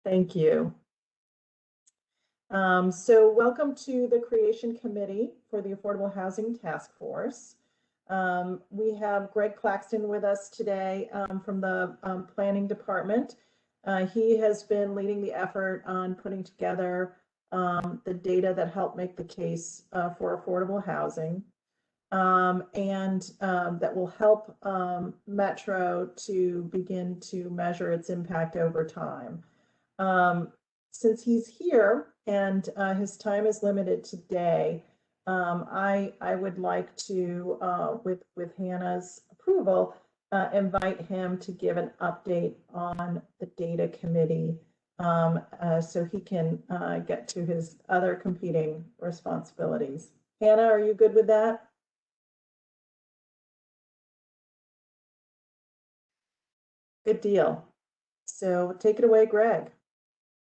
Thank you. So welcome to the Creation Committee for the Affordable Housing Task Force. We have Greg Claxton with us today from the Planning Department. He has been leading the effort on putting together the data that help make the case for affordable housing. And that will help Metro to begin to measure its impact over time. Since he's here and his time is limited today, I would like to, with Hannah's approval, invite him to give an update on the data committee so he can get to his other competing responsibilities. Hannah, are you good with that? Good deal. So take it away, Greg.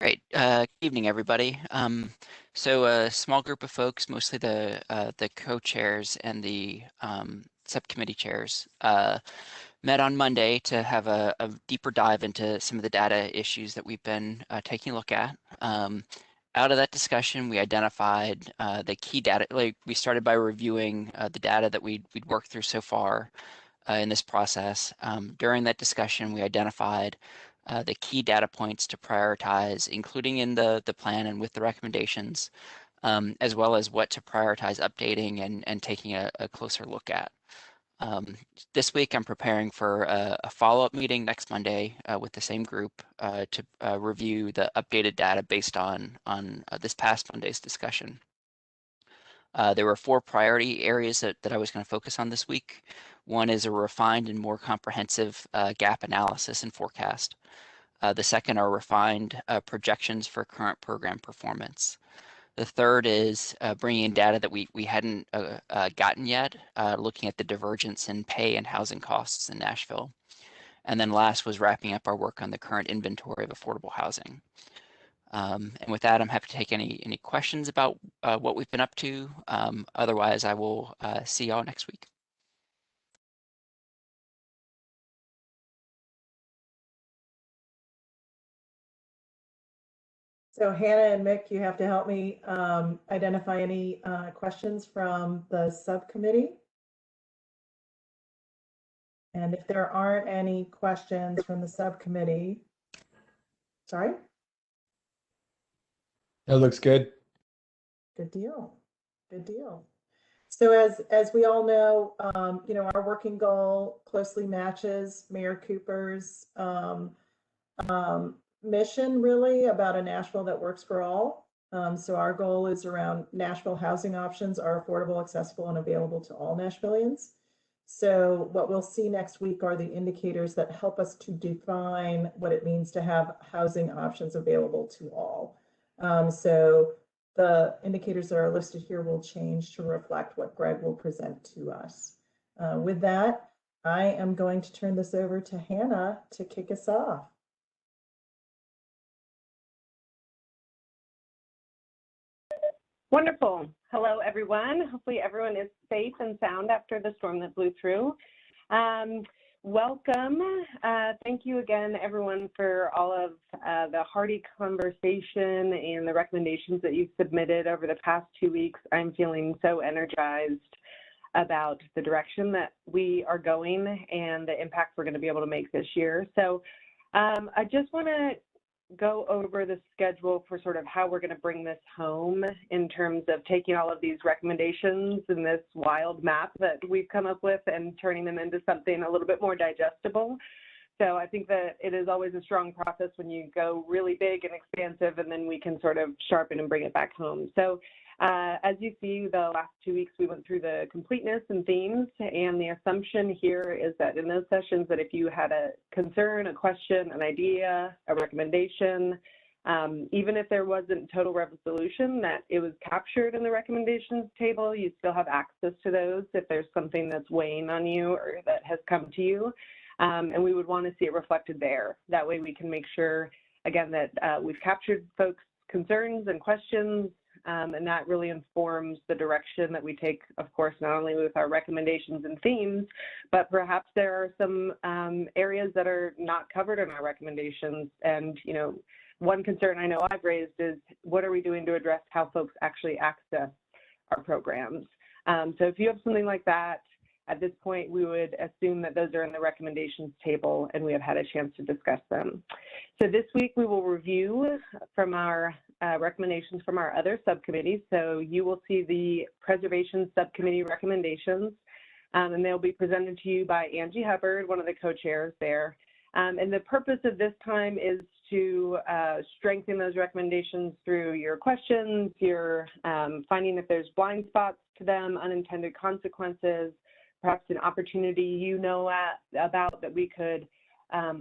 Great. Good evening, everybody. So a small group of folks, mostly the co-chairs and the subcommittee chairs, met on Monday to have a deeper dive into some of the data issues that we've been taking a look at. Out of that discussion, we identified the key data. Like, we started by reviewing the data that we'd worked through so far in this process. During that discussion, we identified the key data points to prioritize, including in the plan and with the recommendations, as well as what to prioritize updating and taking a closer look at. This week, I'm preparing for a follow-up meeting next Monday with the same group to review the updated data based on this past Monday's discussion. There were 4 priority areas that I was going to focus on this week. One is a refined and more comprehensive gap analysis and forecast. The second are refined projections for current program performance. The third is bringing in data that we hadn't gotten yet, looking at the divergence in pay and housing costs in Nashville. And then last was wrapping up our work on the current inventory of affordable housing. And with that, I'm happy to take any questions about what we've been up to. Otherwise, I will see y'all next week. So Hannah and Mick, you have to help me identify any questions from the subcommittee. And if there aren't any questions from the subcommittee, sorry? That looks good. Good deal. Good deal. So as we all know, our working goal closely matches Mayor Cooper's mission, really, about a Nashville that works for all. So our goal is around Nashville housing options are affordable, accessible, and available to all Nashvillians. So what we'll see next week are the indicators that help us to define what it means to have housing options available to all. So the indicators that are listed here will change to reflect what Greg will present to us. With that, I am going to turn this over to Hannah to kick us off. Wonderful. Hello, everyone. Hopefully everyone is safe and sound after the storm that blew through. Welcome. Thank you again, everyone, for all of the hearty conversation and the recommendations that you've submitted over the past 2 weeks. I'm feeling so energized about the direction that we are going and the impact we're going to be able to make this year. So I just want to go over the schedule for sort of how we're going to bring this home in terms of taking all of these recommendations and this wild map that we've come up with and turning them into something a little bit more digestible. So I think that it is always a strong process when you go really big and expansive, and then we can sort of sharpen and bring it back home. So as you see, the last 2 weeks we went through the completeness and themes, and the assumption here is that in those sessions that if you had a concern, a question, an idea, a recommendation, even if there wasn't total resolution, that it was captured in the recommendations table, you still have access to those if there's something that's weighing on you or that has come to you. And we would want to see it reflected there. That way we can make sure, again, that we've captured folks' concerns and questions, and that really informs the direction that we take, of course, not only with our recommendations and themes, but perhaps there are some areas that are not covered in our recommendations. And, one concern I know I've raised is, what are we doing to address how folks actually access our programs? So if you have something like that, at this point, we would assume that those are in the recommendations table and we have had a chance to discuss them. So this week we will review from our recommendations from our other subcommittees. So you will see the Preservation Subcommittee recommendations, and they'll be presented to you by Angie Hubbard, one of the co-chairs there. And the purpose of this time is to strengthen those recommendations through your questions, your finding if there's blind spots to them, unintended consequences, perhaps an opportunity you know about that we could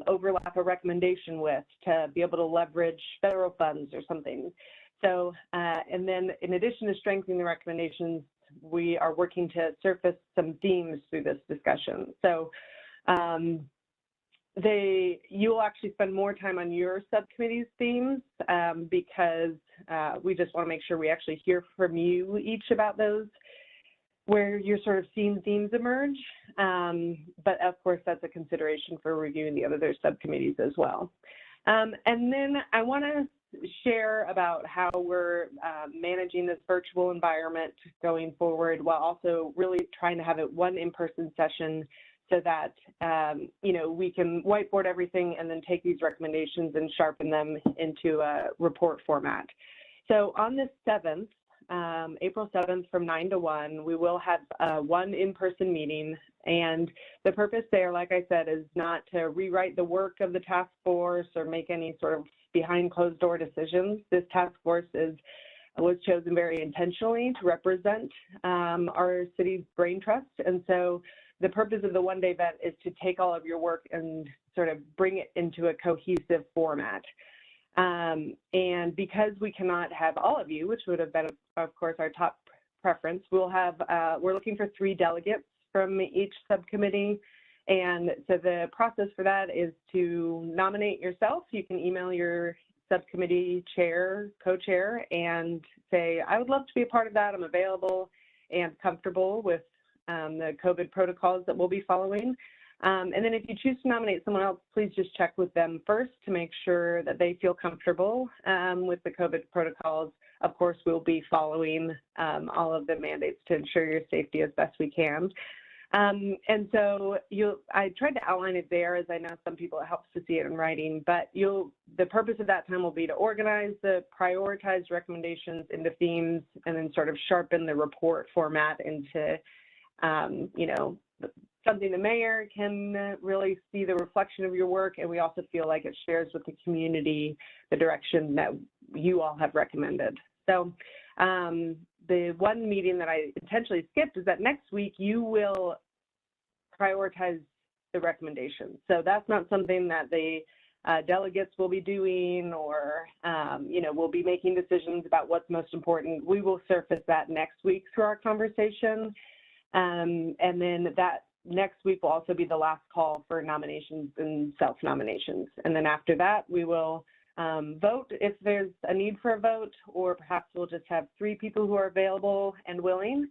overlap a recommendation with to be able to leverage federal funds or something. So, and then in addition to strengthening the recommendations, we are working to surface some themes through this discussion. So you'll actually spend more time on your subcommittee's themes because we just want to make sure we actually hear from you each about those, where you're sort of seeing themes emerge. But of course, that's a consideration for reviewing the other subcommittees as well. And then I want to share about how we're managing this virtual environment going forward, while also really trying to have it one in-person session so that, you know, we can whiteboard everything and then take these recommendations and sharpen them into a report format. So on the 7th, April 7th from 9 to 1, we will have one in-person meeting, and the purpose there, like I said, is not to rewrite the work of the task force or make any sort of behind closed door decisions. This task force was chosen very intentionally to represent our city's brain trust, and so the purpose of the one-day event is to take all of your work and sort of bring it into a cohesive format. And because we cannot have all of you, which would have been, of course, our top preference, we're looking for 3 delegates from each subcommittee. And so the process for that is to nominate yourself. You can email your subcommittee chair, co-chair, and say, I would love to be a part of that. I'm available and comfortable with the COVID protocols that we'll be following. And then if you choose to nominate someone else, please just check with them first to make sure that they feel comfortable with the COVID protocols. Of course, we'll be following all of the mandates to ensure your safety as best we can. And so I tried to outline it there, as I know some people, it helps to see it in writing, but the purpose of that time will be to organize the prioritized recommendations into themes and then sort of sharpen the report format into, you know, something the mayor can really see the reflection of your work, and we also feel like it shares with the community the direction that you all have recommended. So the one meeting that I intentionally skipped is that next week you will prioritize the recommendations. So that's not something that the delegates will be doing, or you know, we'll be making decisions about what's most important. We will surface that next week through our conversation. And then that next week will also be the last call for nominations and self-nominations. And then after that, we will vote if there's a need for a vote, or perhaps we'll just have 3 people who are available and willing.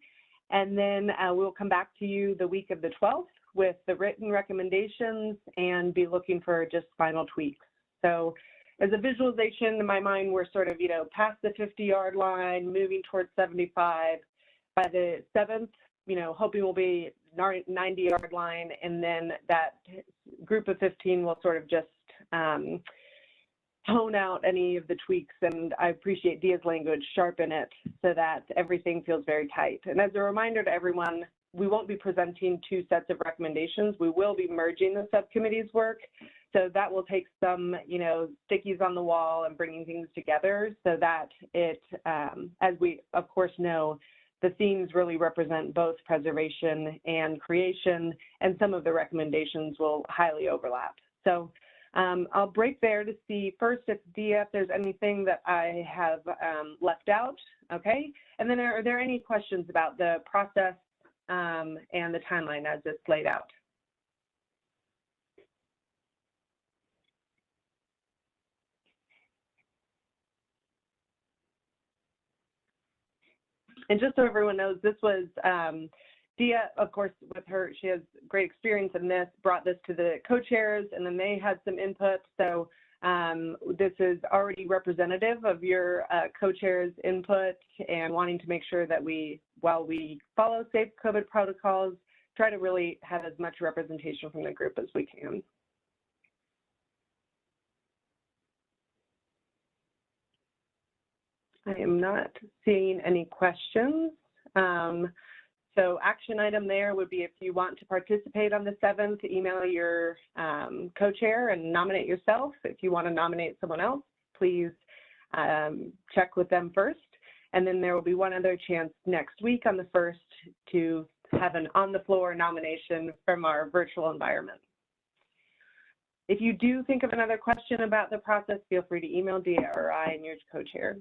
And then we'll come back to you the week of the 12th with the written recommendations and be looking for just final tweaks. So as a visualization, in my mind, we're sort of, you know, past the 50-yard line, moving towards 75. By the 7th, you know, hoping we'll be 90-yard line, and then that group of 15 will sort of just hone out any of the tweaks, and I appreciate Dia's language, sharpen it so that everything feels very tight. And as a reminder to everyone, we won't be presenting 2 sets of recommendations. We will be merging the subcommittee's work, so that will take some, you know, stickies on the wall and bringing things together so that it, as we of course know, the themes really represent both preservation and creation, and some of the recommendations will highly overlap. So I'll break there to see first if Dia, if there's anything that I have left out, okay? And then are there any questions about the process and the timeline as it's laid out? And just so everyone knows, this was Dia, of course, with her, she has great experience in this, brought this to the co-chairs, and then they had some input. So This is already representative of your co-chair's input and wanting to make sure that while we follow safe COVID protocols, try to really have as much representation from the group as we can. I am not seeing any questions. So action item there would be if you want to participate on the 7th, email your co-chair and nominate yourself. If you want to nominate someone else, please check with them first. And then there will be one other chance next week on the 1st to have an on-the-floor nomination from our virtual environment. If you do think of another question about the process, feel free to email Dia or I and your co-chair.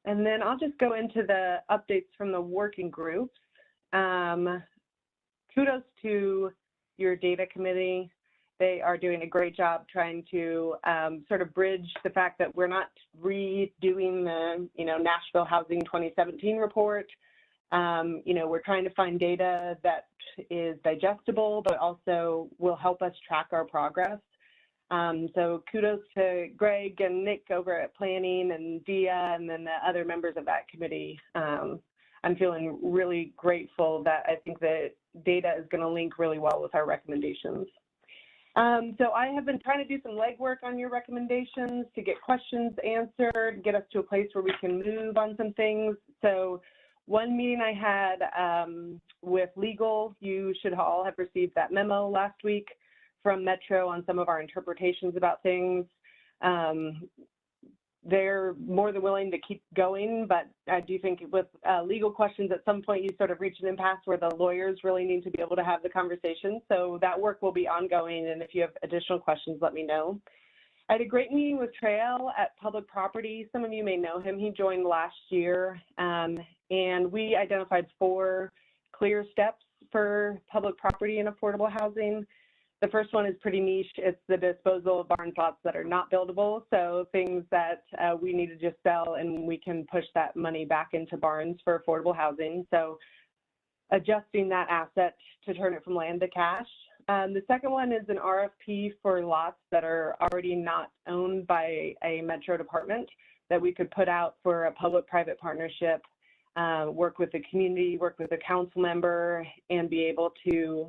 And then I'll just go into the updates from the working groups. Kudos to your data committee. They are doing a great job trying to sort of bridge the fact that we're not redoing the Nashville Housing 2017 report. We're trying to find data that is digestible, but also will help us track our progress. So kudos to Greg and Nick over at Planning and Dia and then the other members of that committee. I'm feeling really grateful that I think the data is going to link really well with our recommendations. So I have been trying to do some legwork on your recommendations to get questions answered, get us to a place where we can move on some things. So one meeting I had with legal, you should all have received that memo last week from Metro on some of our interpretations about things. They're more than willing to keep going, but I do think with legal questions, at some point you sort of reach an impasse where the lawyers really need to be able to have the conversation. So that work will be ongoing, and if you have additional questions, let me know. I had a great meeting with Trail at Public Property. Some of you may know him. He joined last year, and we identified 4 clear steps for public property and affordable housing. The first one is pretty niche. It's the disposal of barn plots that are not buildable. So things that we need to just sell and we can push that money back into barns for affordable housing. So adjusting that asset to turn it from land to cash. The second one is an RFP for lots that are already not owned by a Metro department that we could put out for a public-private partnership, work with the community, work with a council member, and be able to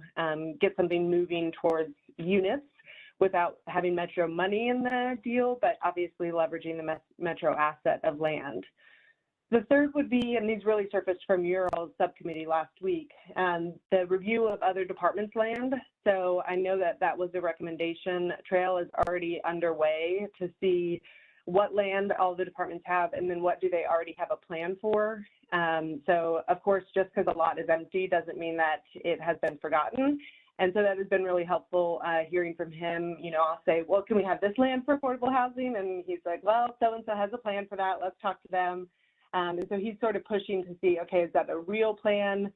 get something moving towards units without having Metro money in the deal, but obviously leveraging the Metro asset of land. The third would be, and these really surfaced from your subcommittee last week, the review of other departments' land. So I know that that was a recommendation. Trail is already underway to see what land all the departments have, and then what do they already have a plan for. So of course, just because a lot is empty doesn't mean that it has been forgotten. And so that has been really helpful hearing from him. I'll say, well, can we have this land for affordable housing? And he's like, well, so-and-so has a plan for that. Let's talk to them. And so he's sort of pushing to see, okay, is that a real plan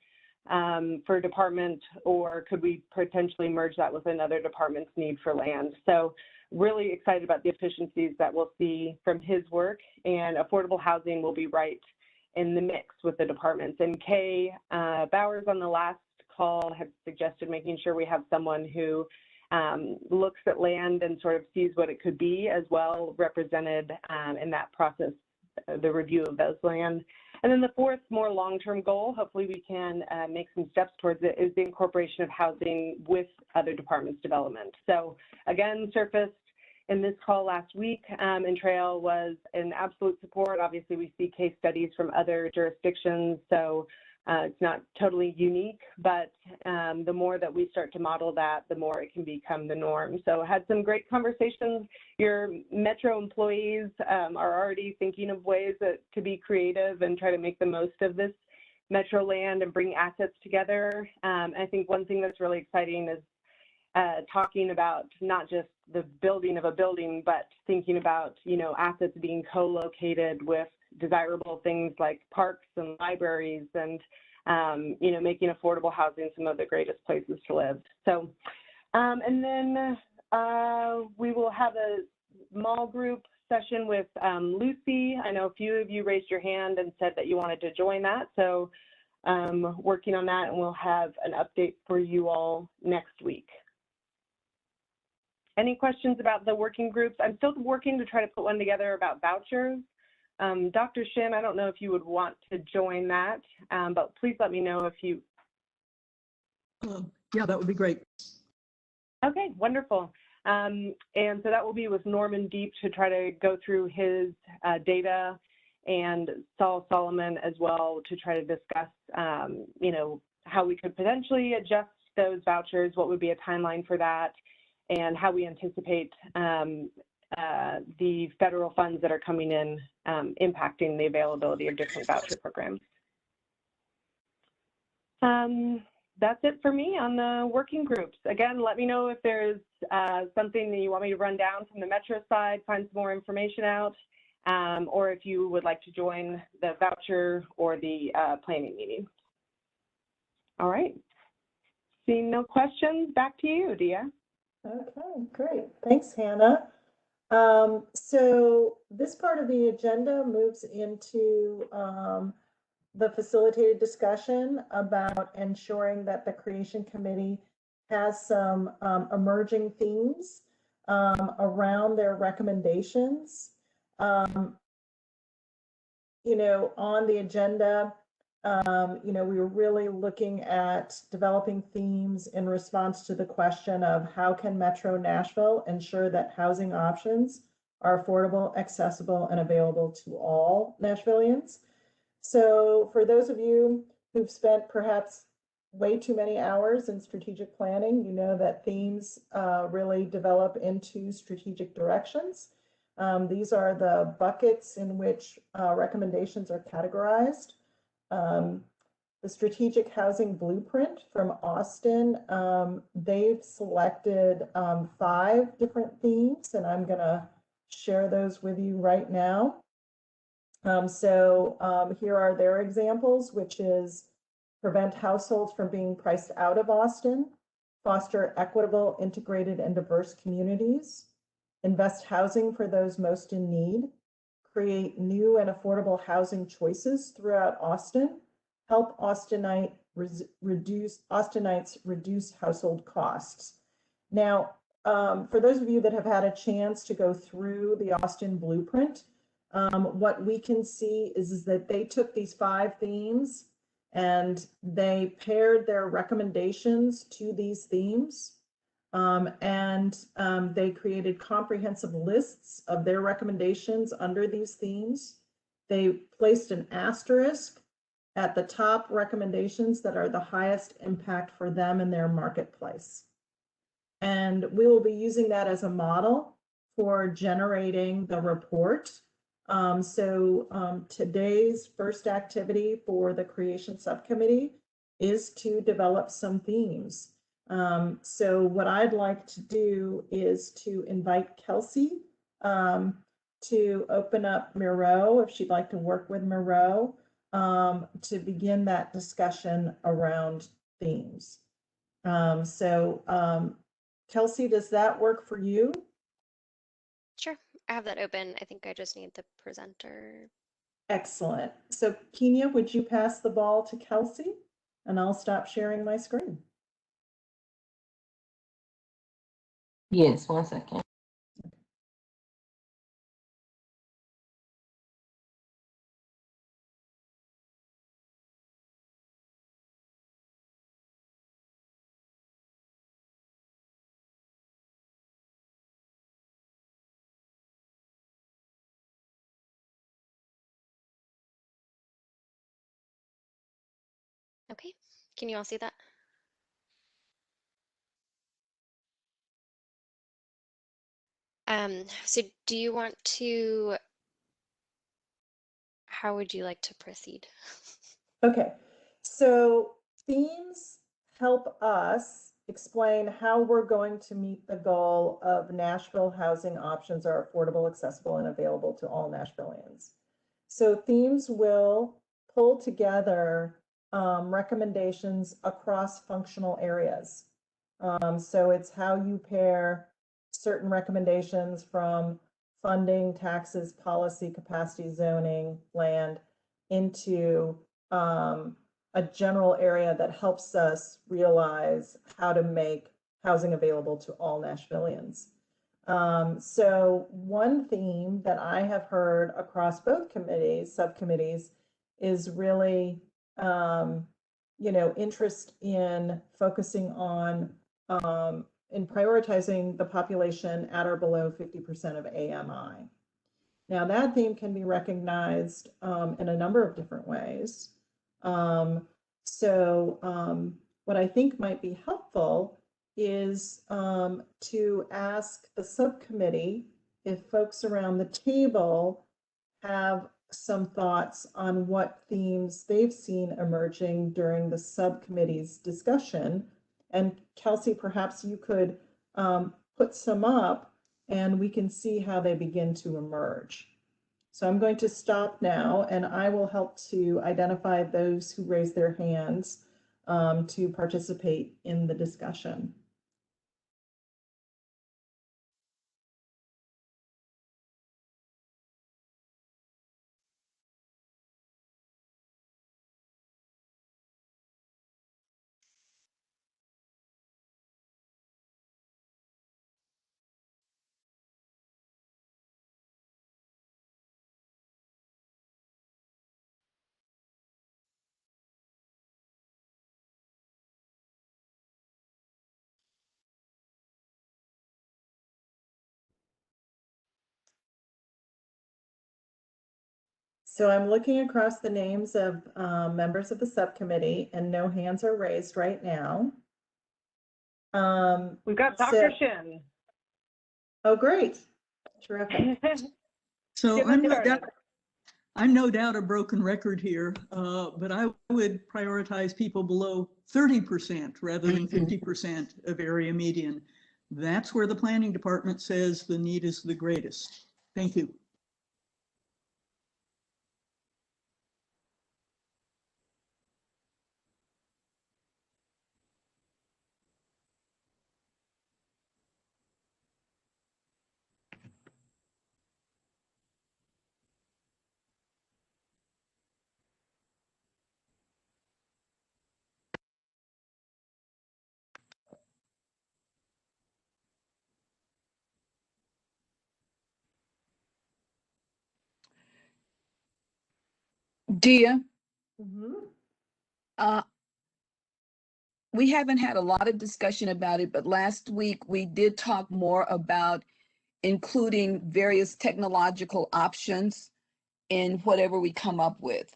for a department, or could we potentially merge that with another department's need for land? So really excited about the efficiencies that we'll see from his work, and affordable housing will be right in the mix with the departments. And Kay Bowers on the last call had suggested making sure we have someone who looks at land and sort of sees what it could be as well represented in that process, the review of those land. And then the fourth, more long-term goal, hopefully we can make some steps towards it, is the incorporation of housing with other departments' development. So again, surfaced in this call last week, and Trail was in absolute support. Obviously, we see case studies from other jurisdictions, so it's not totally unique, but the more that we start to model that, the more it can become the norm. So I had some great conversations. Your Metro employees are already thinking of ways to be creative and try to make the most of this Metro land and bring assets together. I think one thing that's really exciting is talking about not just the building of a building, but thinking about, assets being co-located with desirable things like parks and libraries and, making affordable housing some of the greatest places to live. So, and then we will have a small group session with Lucy. I know a few of you raised your hand and said that you wanted to join that. So working on that, and we'll have an update for you all next week. Any questions about the working groups? I'm still working to try to put one together about vouchers. Dr. Shin, I don't know if you would want to join that, but please let me know if you. Yeah, that would be great. Okay, wonderful. And so that will be with Norman Deep to try to go through his data, and Saul Solomon as well to try to discuss, you know, how we could potentially adjust those vouchers, what would be a timeline for that, and how we anticipate the federal funds that are coming in impacting the availability of different voucher programs. That's it for me on the working groups. Again, let me know if there's something that you want me to run down from the Metro side, find some more information out, or if you would like to join the voucher or the planning meeting. All right. Seeing no questions, back to you, Dia. Okay, great. Thanks, Hannah. So this part of the agenda moves into the facilitated discussion about ensuring that the creation committee has some emerging themes around their recommendations. You know, on the agenda, you know, we were really looking at developing themes in response to the question of how can Metro Nashville ensure that housing options are affordable, accessible, and available to all Nashvillians. So for those of you who've spent perhaps way too many hours in strategic planning, you know that themes really develop into strategic directions. These are the buckets in which recommendations are categorized. The Strategic Housing Blueprint from Austin, they've selected 5 different themes, and I'm going to share those with you right now. Here are their examples, which is prevent households from being priced out of Austin, foster equitable, integrated, and diverse communities, invest housing for those most in need, create new and affordable housing choices throughout Austin, help Austinites reduce household costs. Now, for those of you that have had a chance to go through the Austin Blueprint, what we can see is that they took these 5 themes and they paired their recommendations to these themes. They created comprehensive lists of their recommendations under these themes. They placed an asterisk at the top recommendations that are the highest impact for them in their marketplace. And we will be using that as a model for generating the report. Today's first activity for the creation subcommittee is to develop some themes. So what I'd like to do is to invite Kelsey to open up Miro, if she'd like to work with Miro, to begin that discussion around themes. Kelsey, does that work for you? Sure, I have that open. I think I just need the presenter. Excellent. So Kenya, would you pass the ball to Kelsey? And I'll stop sharing my screen. Yes, 1 second. Okay, can you all see that? So do you want to, how would you like to proceed? Okay, so themes help us explain how we're going to meet the goal of Nashville housing options are affordable, accessible, and available to all Nashvillians. So themes will pull together recommendations across functional areas. So it's how you pair certain recommendations from funding, taxes, policy, capacity, zoning, land into a general area that helps us realize how to make housing available to all Nashvillians. So one theme that I have heard across both subcommittees, is really, interest in focusing on, in prioritizing the population at or below 50% of AMI. Now that theme can be recognized in a number of different ways. What I think might be helpful is to ask the subcommittee if folks around the table have some thoughts on what themes they've seen emerging during the subcommittee's discussion. And Kelsey, perhaps you could put some up and we can see how they begin to emerge. So I'm going to stop now and I will help to identify those who raise their hands to participate in the discussion. So I'm looking across the names of members of the subcommittee and no hands are raised right now. We've got Dr. Shin. Oh, great. Terrific. So I'm no doubt a broken record here, but I would prioritize people below 30% rather than 50% of area median. That's where the planning department says the need is the greatest. Thank you. Dia, Mm-hmm. we haven't had a lot of discussion about it, but last week we did talk more about including various technological options in whatever we come up with.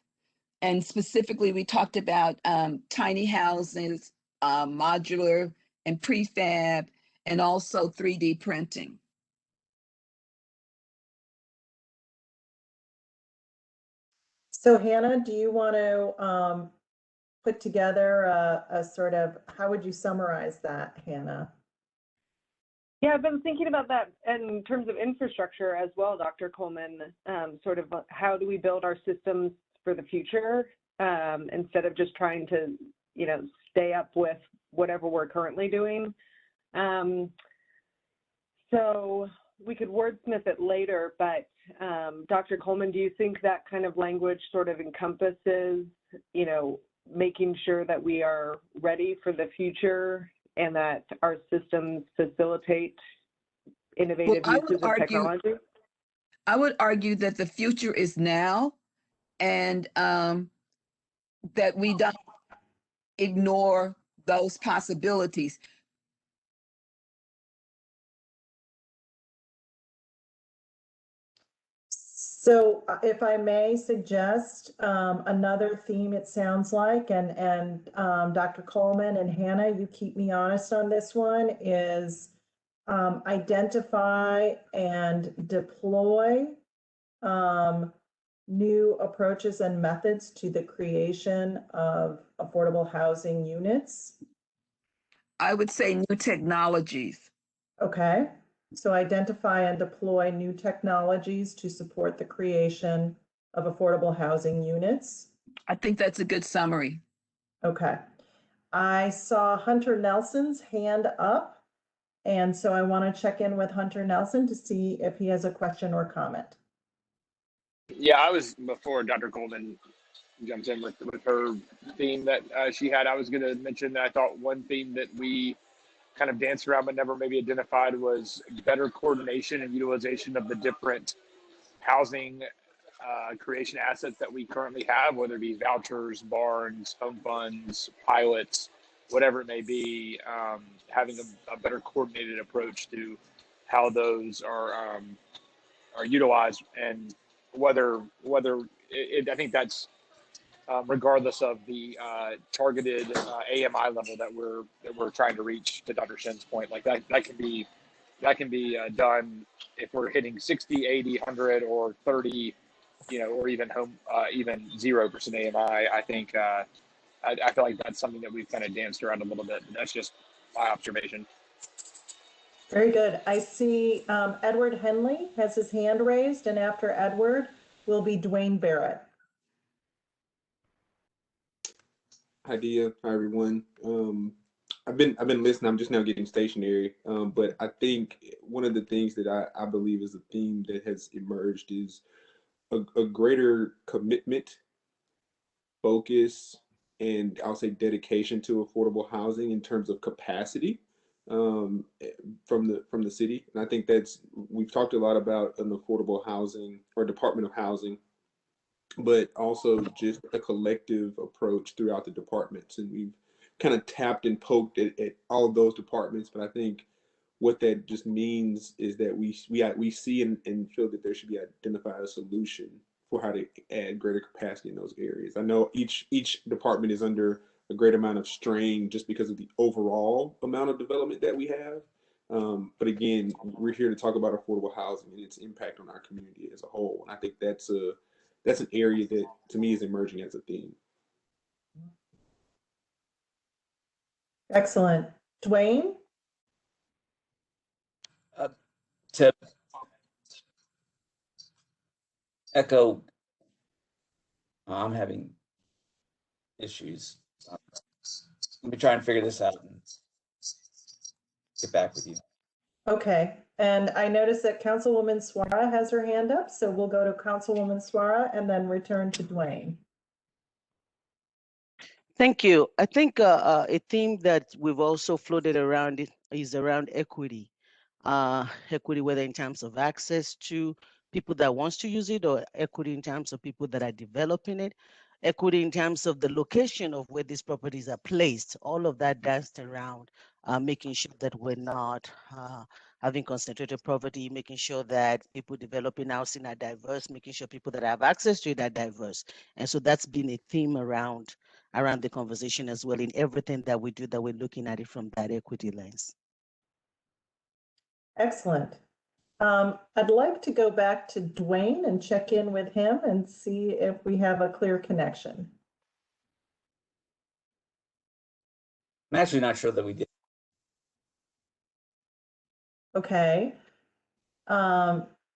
And specifically, we talked about tiny houses, modular and prefab, and also 3D printing. So Hannah, do you want to put together a sort of, how would you summarize that, Hannah? Yeah, I've been thinking about that in terms of infrastructure as well, Dr. Coleman, sort of how do we build our systems for the future instead of just trying to, stay up with whatever we're currently doing. So we could wordsmith it later, but Dr. Coleman, do you think that kind of language sort of encompasses, making sure that we are ready for the future and that our systems facilitate innovative uses of technology? I would argue that the future is now, and that we don't ignore those possibilities. So if I may suggest another theme, it sounds like, and Dr. Coleman and Hannah, you keep me honest on this one, is identify and deploy new approaches and methods to the creation of affordable housing units. I would say new technologies. Okay. So identify and deploy new technologies to support the creation of affordable housing units. I think that's a good summary. Okay. I saw Hunter Nelson's hand up, and so I want to check in with Hunter Nelson to see if he has a question or comment. Yeah, I was, before Dr. Coleman jumped in with her theme that she had, I was going to mention that I thought one theme that we kind of danced around but never maybe identified was better coordination and utilization of the different housing creation assets that we currently have, whether it be vouchers, barns, home funds, pilots, whatever it may be, having a better coordinated approach to how those are utilized, and whether I think that's regardless of the targeted AMI level that we're trying to reach. To Dr. Shen's point, like that can be done if we're hitting 60, 80, 100, or 30, or even 0% AMI. I think I feel like that's something that we've kind of danced around a little bit. But that's just my observation. Very good. I see Edward Henley has his hand raised, and after Edward will be Dwayne Barrett. Hi, Dia. Hi, everyone. I've been listening. I'm just now getting stationary. But I think one of the things that I believe is a theme that has emerged is a greater commitment, focus, and I'll say dedication to affordable housing in terms of capacity from the city. And I think we've talked a lot about an affordable housing or Department of Housing, but also just a collective approach throughout the departments. And we've kind of tapped and poked at all of those departments. But I think what that just means is that we see and feel that there should be identified a solution for how to add greater capacity in those areas. I know each department is under a great amount of strain just because of the overall amount of development that we have. But again, we're here to talk about affordable housing and its impact on our community as a whole. And I think that's an area that to me is emerging as a theme. Excellent. Dwayne? To echo, I'm having issues. Let me try and figure this out and get back with you. Okay. And I noticed that Councilwoman Swara has her hand up, so we'll go to Councilwoman Swara and then return to Dwayne. Thank you. I think a theme that we've also floated around is around equity. Equity, whether in terms of access to people that wants to use it, or equity in terms of people that are developing it, equity in terms of the location of where these properties are placed. All of that danced around making sure that we're not having concentrated poverty, making sure that people developing housing are diverse, making sure people that have access to it are diverse. And so that's been a theme around the conversation as well in everything that we do, that we're looking at it from that equity lens. Excellent. I'd like to go back to Dwayne and check in with him and see if we have a clear connection. I'm actually not sure that we did. Okay.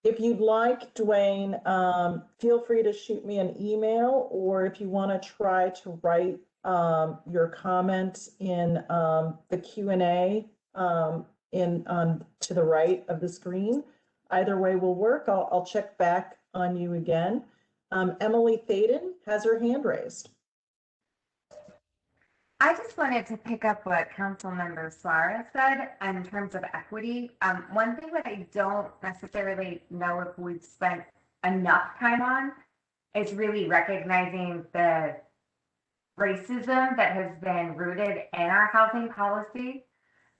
If you'd like, Dwayne, feel free to shoot me an email, or if you want to try to write your comment in the Q&A to the right of the screen. Either way will work. I'll check back on you again. Emily Thaden has her hand raised. I just wanted to pick up what Councilmember Suarez said in terms of equity. One thing that I don't necessarily know if we've spent enough time on is really recognizing the racism that has been rooted in our housing policy.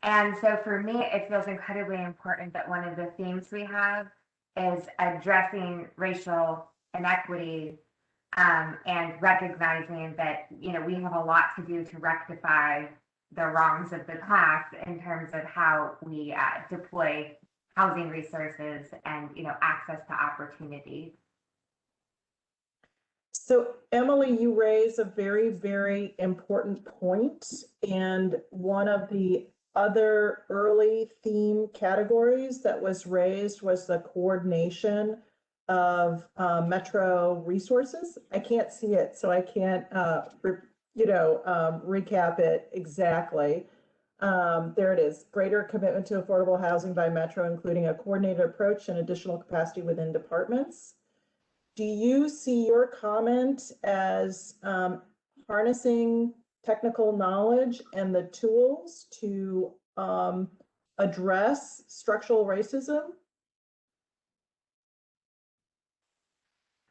And so for me, it feels incredibly important that one of the themes we have is addressing racial inequity and recognizing that, we have a lot to do to rectify the wrongs of the past in terms of how we deploy housing resources and, access to opportunity. So Emily, you raise a very, very important point. And one of the other early theme categories that was raised was the coordination of Metro resources. I can't see it, so I can't, recap it exactly. There it is. Greater commitment to affordable housing by Metro, including a coordinated approach and additional capacity within departments. Do you see your comment as harnessing technical knowledge and the tools to address structural racism?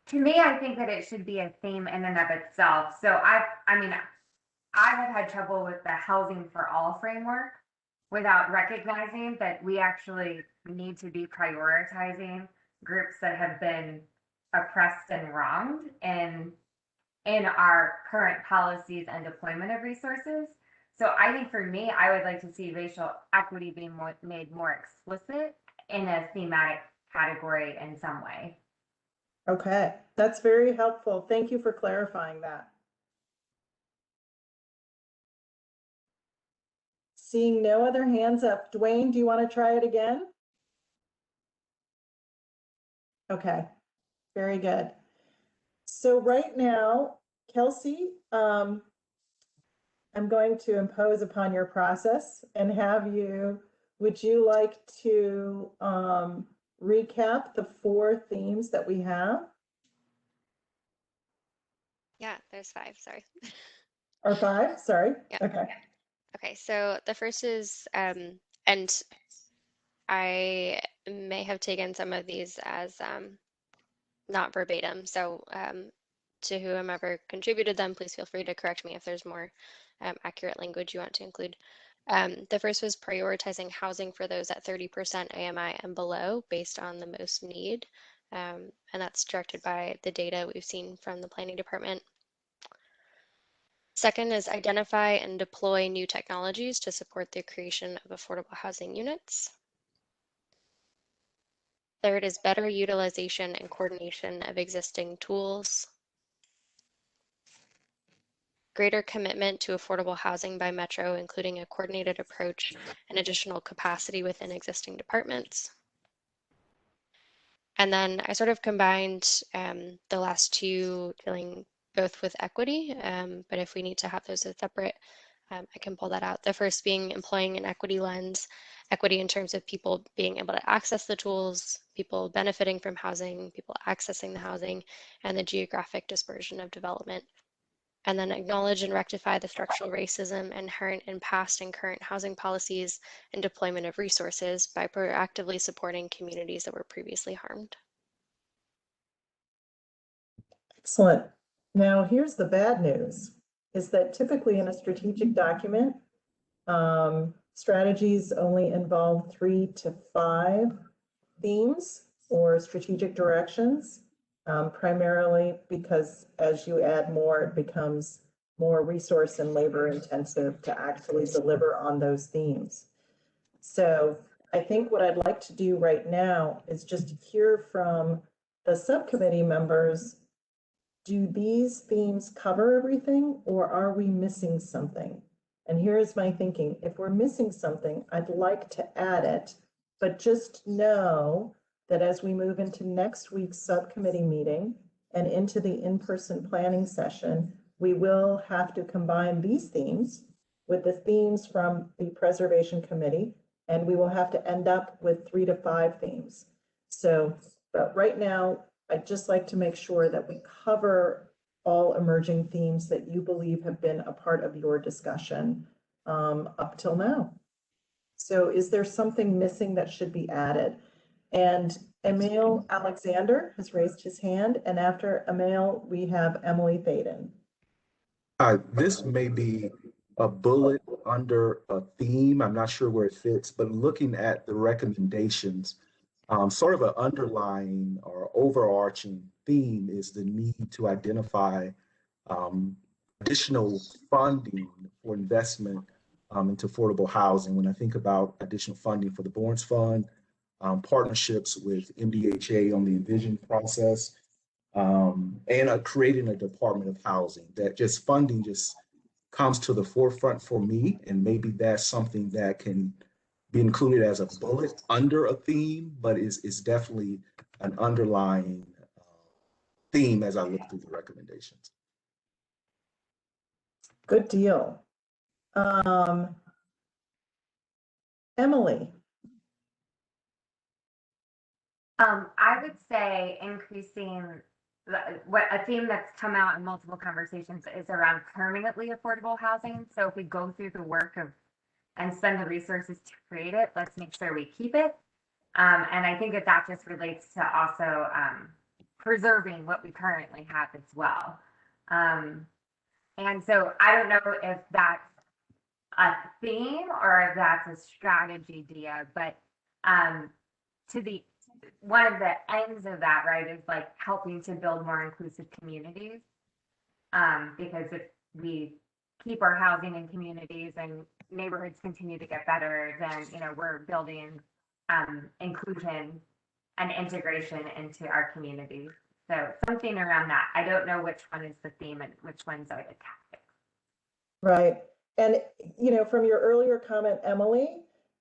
To me, I think that it should be a theme in and of itself. So I mean, I have had trouble with the housing for all framework without recognizing that we actually need to be prioritizing groups that have been oppressed and wronged in our current policies and deployment of resources. So I think for me, I would like to see racial equity being made more explicit in a thematic category in some way. Okay, that's very helpful. Thank you for clarifying that. Seeing no other hands up. Dwayne, do you want to try it again? Okay, very good. So right now, Kelsey, I'm going to impose upon your process and have you, would you like to recap the 4 themes that we have? Yeah, there's 5, sorry. Or 5, sorry. Yeah. Okay. Okay, so the first is, and I may have taken some of these as not verbatim. So to whomever contributed them, please feel free to correct me if there's more accurate language you want to include. The first was prioritizing housing for those at 30% AMI and below based on the most need. And that's directed by the data we've seen from the planning department. Second is identify and deploy new technologies to support the creation of affordable housing units. Third is better utilization and coordination of existing tools. Greater commitment to affordable housing by Metro, including a coordinated approach and additional capacity within existing departments. And then I sort of combined the last 2 dealing both with equity, but if we need to have those as separate, I can pull that out. The first being employing an equity lens, equity in terms of people being able to access the tools, people benefiting from housing, people accessing the housing, and the geographic dispersion of development. And then acknowledge and rectify the structural racism inherent in past and current housing policies and deployment of resources by proactively supporting communities that were previously harmed. Excellent. Now, here's the bad news, is that typically in a strategic document, strategies only involve 3 to 5 themes or strategic directions, primarily because as you add more, it becomes more resource and labor intensive to actually deliver on those themes. So I think what I'd like to do right now is just hear from the subcommittee members. Do these themes cover everything, or are we missing something? And here's my thinking. If we're missing something, I'd like to add it, but just know that as we move into next week's subcommittee meeting and into the in-person planning session, we will have to combine these themes with the themes from the preservation committee, and we will have to end up with 3 to 5 themes. So, but right now, I'd just like to make sure that we cover all emerging themes that you believe have been a part of your discussion up till now. So is there something missing that should be added? And Emil Alexander has raised his hand, and after Emil, we have Emily Thaden. This may be a bullet under a theme. I'm not sure where it fits, but looking at the recommendations, sort of an underlying or overarching theme is the need to identify additional funding for investment into affordable housing. When I think about additional funding for the Borns Fund, partnerships with MDHA on the Envision process, and creating a Department of Housing, that just funding just comes to the forefront for me, and maybe that's something that can be included as a bullet under a theme, but is definitely an underlying theme as I look through the recommendations. Good deal. Emily. I would say increasing what a theme that's come out in multiple conversations is around permanently affordable housing. So if we go through the work of and spend the resources to create it, let's make sure we keep it. And I think that just relates to also preserving what we currently have as well. And so I don't know if that's a theme or if that's a strategy, Dia, but one of the ends of that, right, is like helping to build more inclusive communities. Because if we keep our housing in communities and neighborhoods continue to get better, then we're building inclusion and integration into our communities. So something around that. I don't know which one is the theme and which ones are the tactics. Right. And, from your earlier comment, Emily,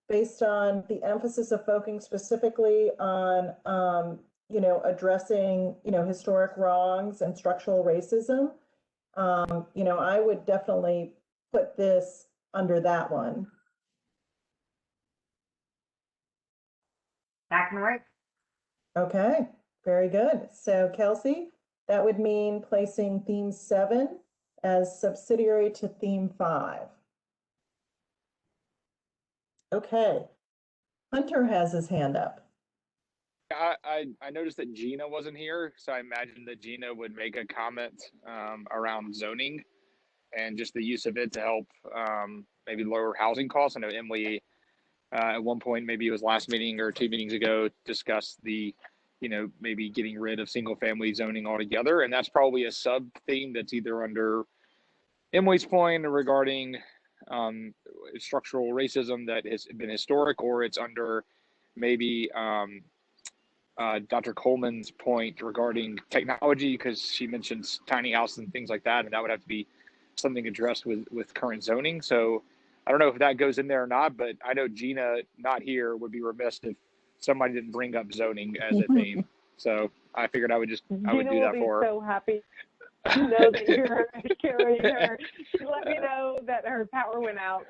based on the emphasis of focusing specifically on, addressing, historic wrongs and structural racism, I would definitely put this under that one. That can work. Okay, very good. So Kelsey, that would mean placing theme 7 as subsidiary to theme 5. Okay, Hunter has his hand up. I noticed that Gina wasn't here, so I imagined that Gina would make a comment around zoning and just the use of it to help maybe lower housing costs. I know Emily at one point, maybe it was last meeting or 2 meetings ago, discussed the, maybe getting rid of single family zoning altogether. And that's probably a sub theme that's either under Emily's point regarding structural racism that has been historic, or it's under maybe Dr. Coleman's point regarding technology, because she mentions tiny houses and things like that, and that would have to be something addressed with current zoning. So I don't know if that goes in there or not, but I know Gina, not here, would be remiss if somebody didn't bring up zoning as a theme. So I figured I would do that for her. So happy to know that you're carrying her. She let me know that her power went out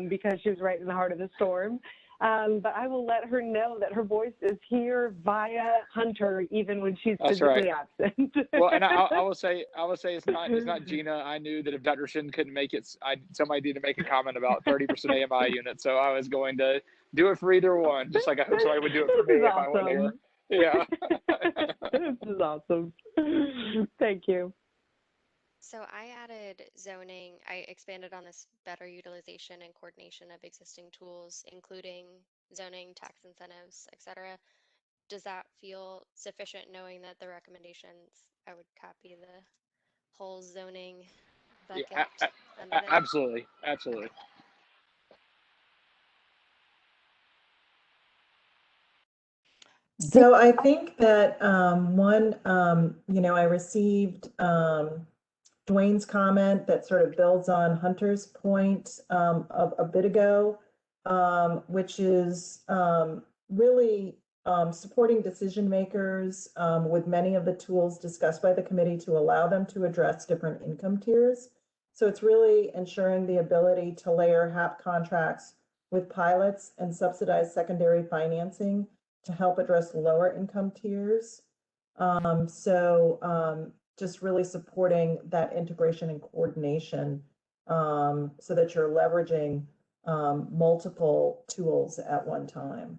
because she was right in the heart of the storm. But I will let her know that her voice is here via Hunter, even when she's physically absent. Well, and I will say it's not Gina. I knew that if Dr. Shin couldn't make it, somebody needed to make a comment about 30% AMI units, so I was going to do it for either one, just like I hope somebody would do it for me if I wasn't here. Yeah. This is awesome. Thank you. So I added zoning. I expanded on this better utilization and coordination of existing tools, including zoning, tax incentives, etc. Does that feel sufficient, knowing that the recommendations, I would copy the whole zoning bucket? Yeah, absolutely. So I think that I received Dwayne's comment that sort of builds on Hunter's point of a bit ago, which is really supporting decision makers with many of the tools discussed by the committee to allow them to address different income tiers. So it's really ensuring the ability to layer HAP contracts with pilots and subsidized secondary financing to help address lower income tiers. Just really supporting that integration and coordination so that you're leveraging multiple tools at one time.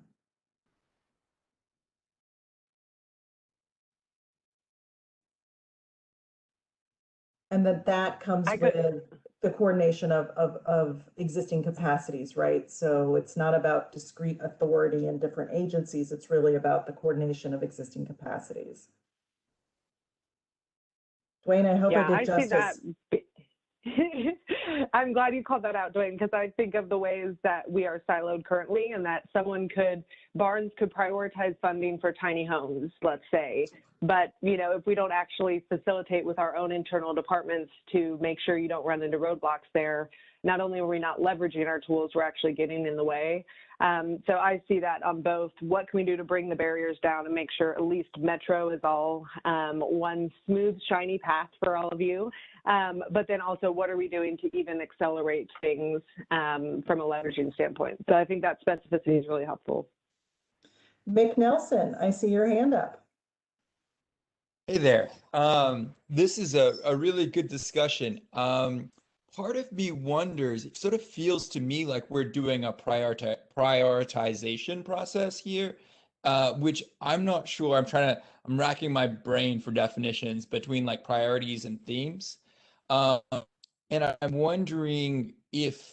And that comes with the coordination of existing capacities, right? So it's not about discrete authority in different agencies. It's really about the coordination of existing capacities. Dwayne, I hope I did justice. I'm glad you called that out, Dwayne, because I think of the ways that we are siloed currently, and that Barnes could prioritize funding for tiny homes, let's say. But, if we don't actually facilitate with our own internal departments to make sure you don't run into roadblocks there, not only are we not leveraging our tools, we're actually getting in the way. So I see that on both. What can we do to bring the barriers down and make sure at least Metro is all one smooth, shiny path for all of you? But then also, what are we doing to even accelerate things from a leveraging standpoint? So I think that specificity is really helpful. Mick Nelson, I see your hand up. Hey there. This is a really good discussion. part of me wonders, it sort of feels to me like we're doing a prioritization process here, which I'm not sure. I'm racking my brain for definitions between like priorities and themes. Um, and I'm wondering if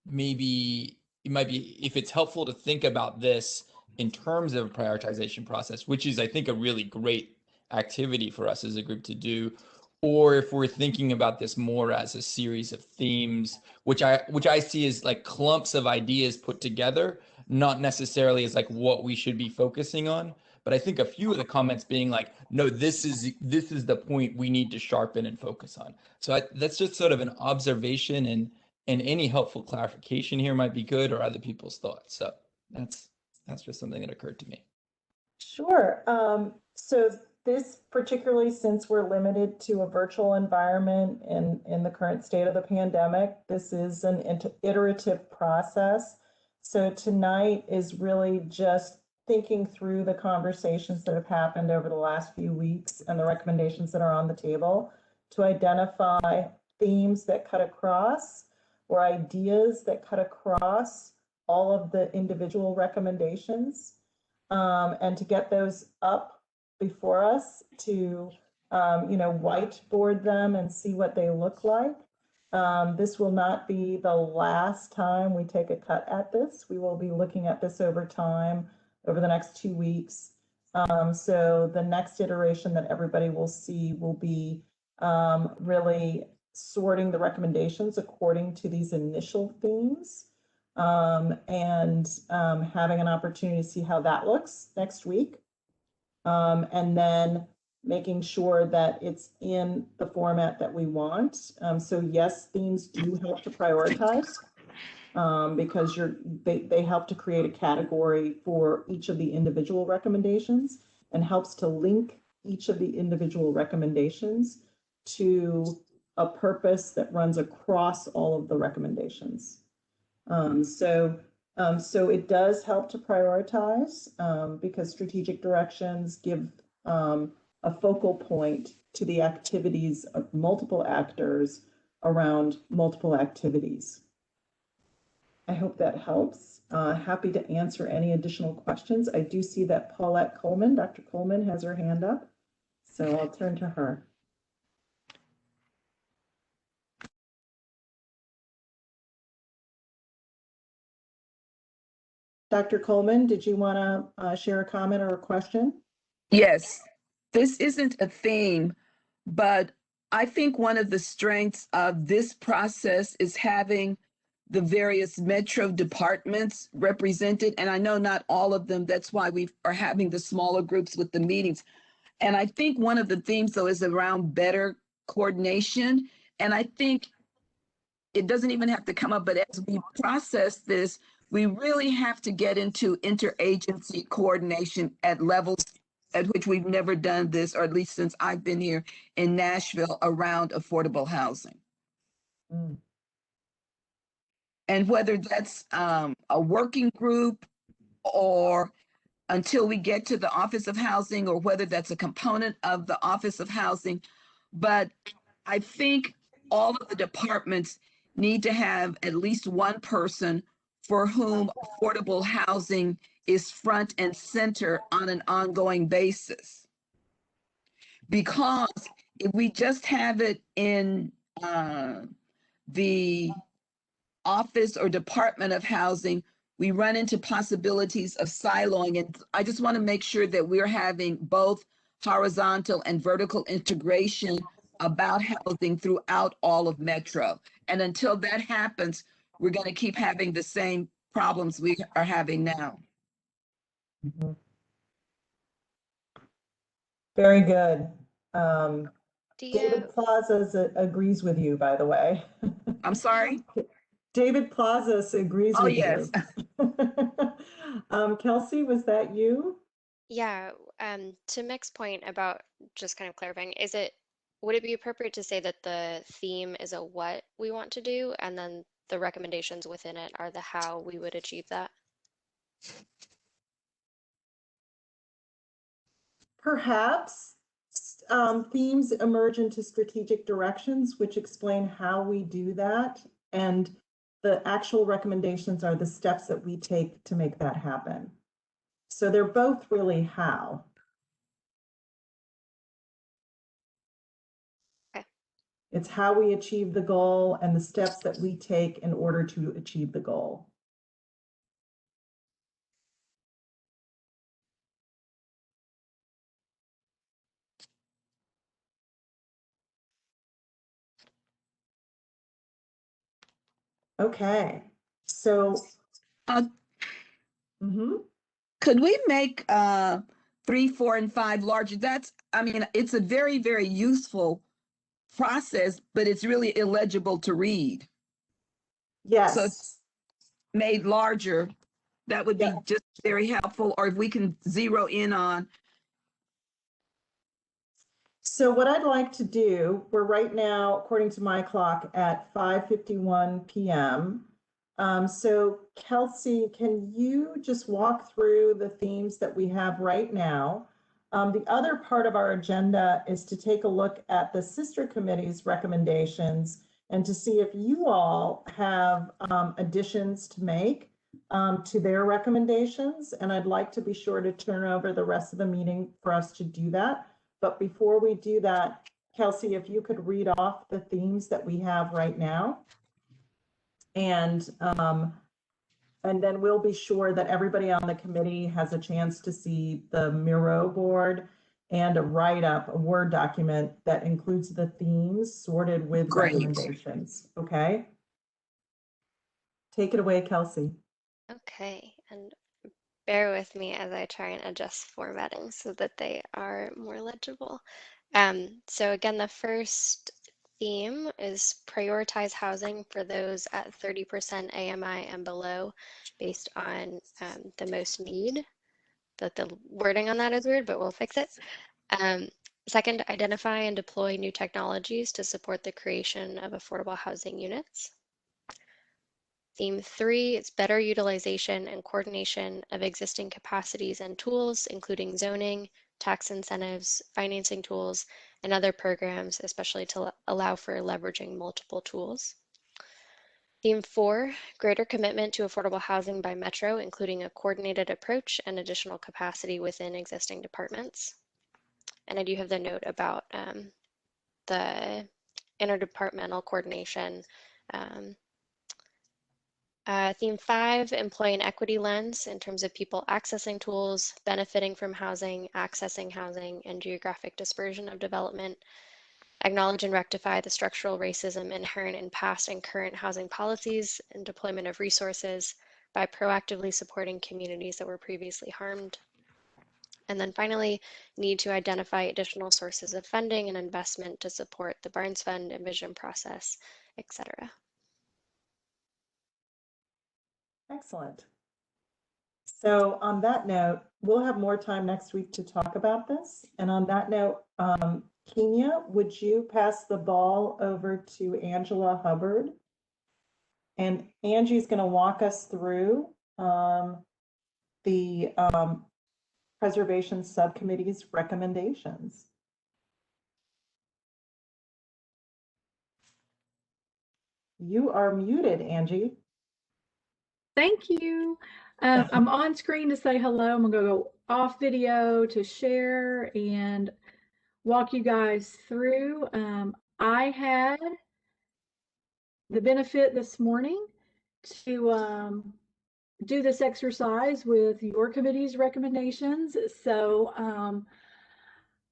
maybe it might be, if it's helpful to think about this in terms of a prioritization process, which is, I think, a really great activity for us as a group to do, or if we're thinking about this more as a series of themes, which I see as like clumps of ideas put together, not necessarily as like what we should be focusing on. But I think a few of the comments being like, no, this is the point we need to sharpen and focus on. So that's just sort of an observation, and any helpful clarification here might be good, or other people's thoughts. So that's just something that occurred to me. Sure. So this, particularly since we're limited to a virtual environment in the current state of the pandemic, this is an iterative process. So tonight is really just thinking through the conversations that have happened over the last few weeks and the recommendations that are on the table to identify themes that cut across, or ideas that cut across all of the individual recommendations. And to get those up before us to, whiteboard them and see what they look like. This will not be the last time we take a cut at this. We will be looking at this over time, over the next 2 weeks. So the next iteration that everybody will see will be really sorting the recommendations according to these initial themes. And having an opportunity to see how that looks next week. And then making sure that it's in the format that we want. So yes, themes do help to prioritize because they help to create a category for each of the individual recommendations, and helps to link each of the individual recommendations to a purpose that runs across all of the recommendations. So it does help to prioritize because strategic directions give a focal point to the activities of multiple actors around multiple activities. I hope that helps. Happy to answer any additional questions. I do see that Paulette Coleman, Dr. Coleman, has her hand up, so I'll turn to her. Dr. Coleman, did you want to share a comment or a question? Yes, this isn't a theme, but I think one of the strengths of this process is having the various metro departments represented. And I know not all of them, that's why we are having the smaller groups with the meetings. And I think one of the themes, though, is around better coordination. And I think it doesn't even have to come up, but as we process this, we really have to get into interagency coordination at levels at which we've never done this, or at least since I've been here in Nashville, around affordable housing. Mm. And whether that's a working group, or until we get to the Office of Housing, or whether that's a component of the Office of Housing. But I think all of the departments need to have at least one person for whom affordable housing is front and center on an ongoing basis. Because if we just have it in the Office or Department of Housing, we run into possibilities of siloing. And I just want to make sure that we're having both horizontal and vertical integration about housing throughout all of Metro. And until that happens, we're going to keep having the same problems we are having now. Mm-hmm. Very good. David Plaza agrees with you, by the way. I'm sorry? David Plazas agrees with yes. you. Kelsey, was that you? Yeah, to Mick's point about just kind of clarifying, would it be appropriate to say that the theme is a what we want to do, and then the recommendations within it are the how we would achieve that? Perhaps. themes emerge into strategic directions, which explain how we do that. And the actual recommendations are the steps that we take to make that happen. So they're both really how. Okay. It's how we achieve the goal and the steps that we take in order to achieve the goal. Okay, so could we make 3, 4, and 5 larger? I mean, it's a very, very useful process, but it's really illegible to read. Yes. So it's made larger. That would be just very helpful. Or if we can zero in on. So what I'd like to do, we're right now, according to my clock, at 5:51 p.m. So Kelsey, can you just walk through the themes that we have right now? The other part of our agenda is to take a look at the sister committee's recommendations and to see if you all have additions to make to their recommendations. And I'd like to be sure to turn over the rest of the meeting for us to do that. But before we do that, Kelsey, if you could read off the themes that we have right now. And then we'll be sure that everybody on the committee has a chance to see the Miro board and a write-up, a Word document that includes the themes sorted with recommendations. Okay? Take it away, Kelsey. Okay, and bear with me as I try and adjust formatting so that they are more legible. So again, the first theme is prioritize housing for those at 30% AMI and below based on the most need. The wording on that is weird, but we'll fix it. Second, identify and deploy new technologies to support the creation of affordable housing units. Theme 3 is better utilization and coordination of existing capacities and tools, including zoning, tax incentives, financing tools, and other programs, especially to allow for leveraging multiple tools. Theme 4, greater commitment to affordable housing by Metro, including a coordinated approach and additional capacity within existing departments. And I do have the note about the interdepartmental coordination. Theme 5, employ an equity lens in terms of people accessing tools, benefiting from housing, accessing housing, and geographic dispersion of development. Acknowledge and rectify the structural racism inherent in past and current housing policies and deployment of resources by proactively supporting communities that were previously harmed. And then finally, need to identify additional sources of funding and investment to support the Barnes Fund and Vision process, etc. Excellent. So on that note, we'll have more time next week to talk about this. And on that note, Kenya, would you pass the ball over to Angela Hubbard? And Angie's going to walk us through the Preservation Subcommittee's recommendations. You are muted, Angie. Thank you. I'm on screen to say hello. I'm going to go off video to share and walk you guys through. I had the benefit this morning to do this exercise with your committee's recommendations. So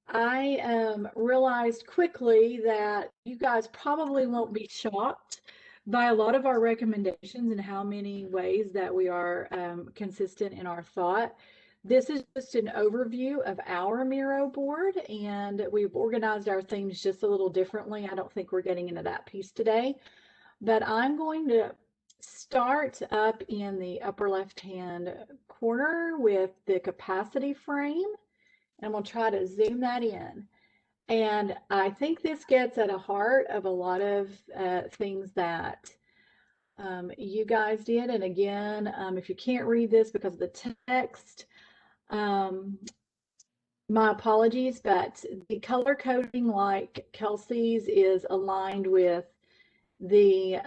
I realized quickly that you guys probably won't be shocked by a lot of our recommendations and how many ways that we are consistent in our thought. This is just an overview of our Miro board, and we've organized our themes just a little differently. I don't think we're getting into that piece today, but I'm going to start up in the upper left-hand corner with the capacity frame, and we'll try to zoom that in. And I think this gets at the heart of a lot of things that you guys did. And again, if you can't read this because of the text, my apologies, but the color coding, like Kelsey's, is aligned with the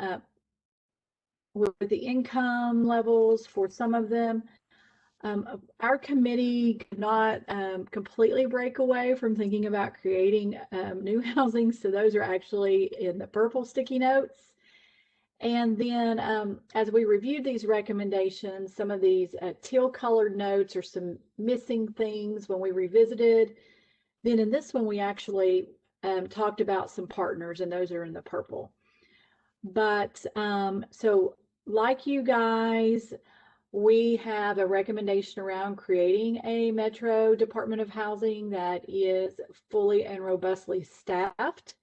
income levels for some of them. Our committee could not completely break away from thinking about creating new housing, so those are actually in the purple sticky notes. And then as we reviewed these recommendations, some of these teal colored notes are some missing things when we revisited. Then in this one, we actually talked about some partners, and those are in the purple. But so like you guys, we have a recommendation around creating a Metro Department of Housing that is fully and robustly staffed.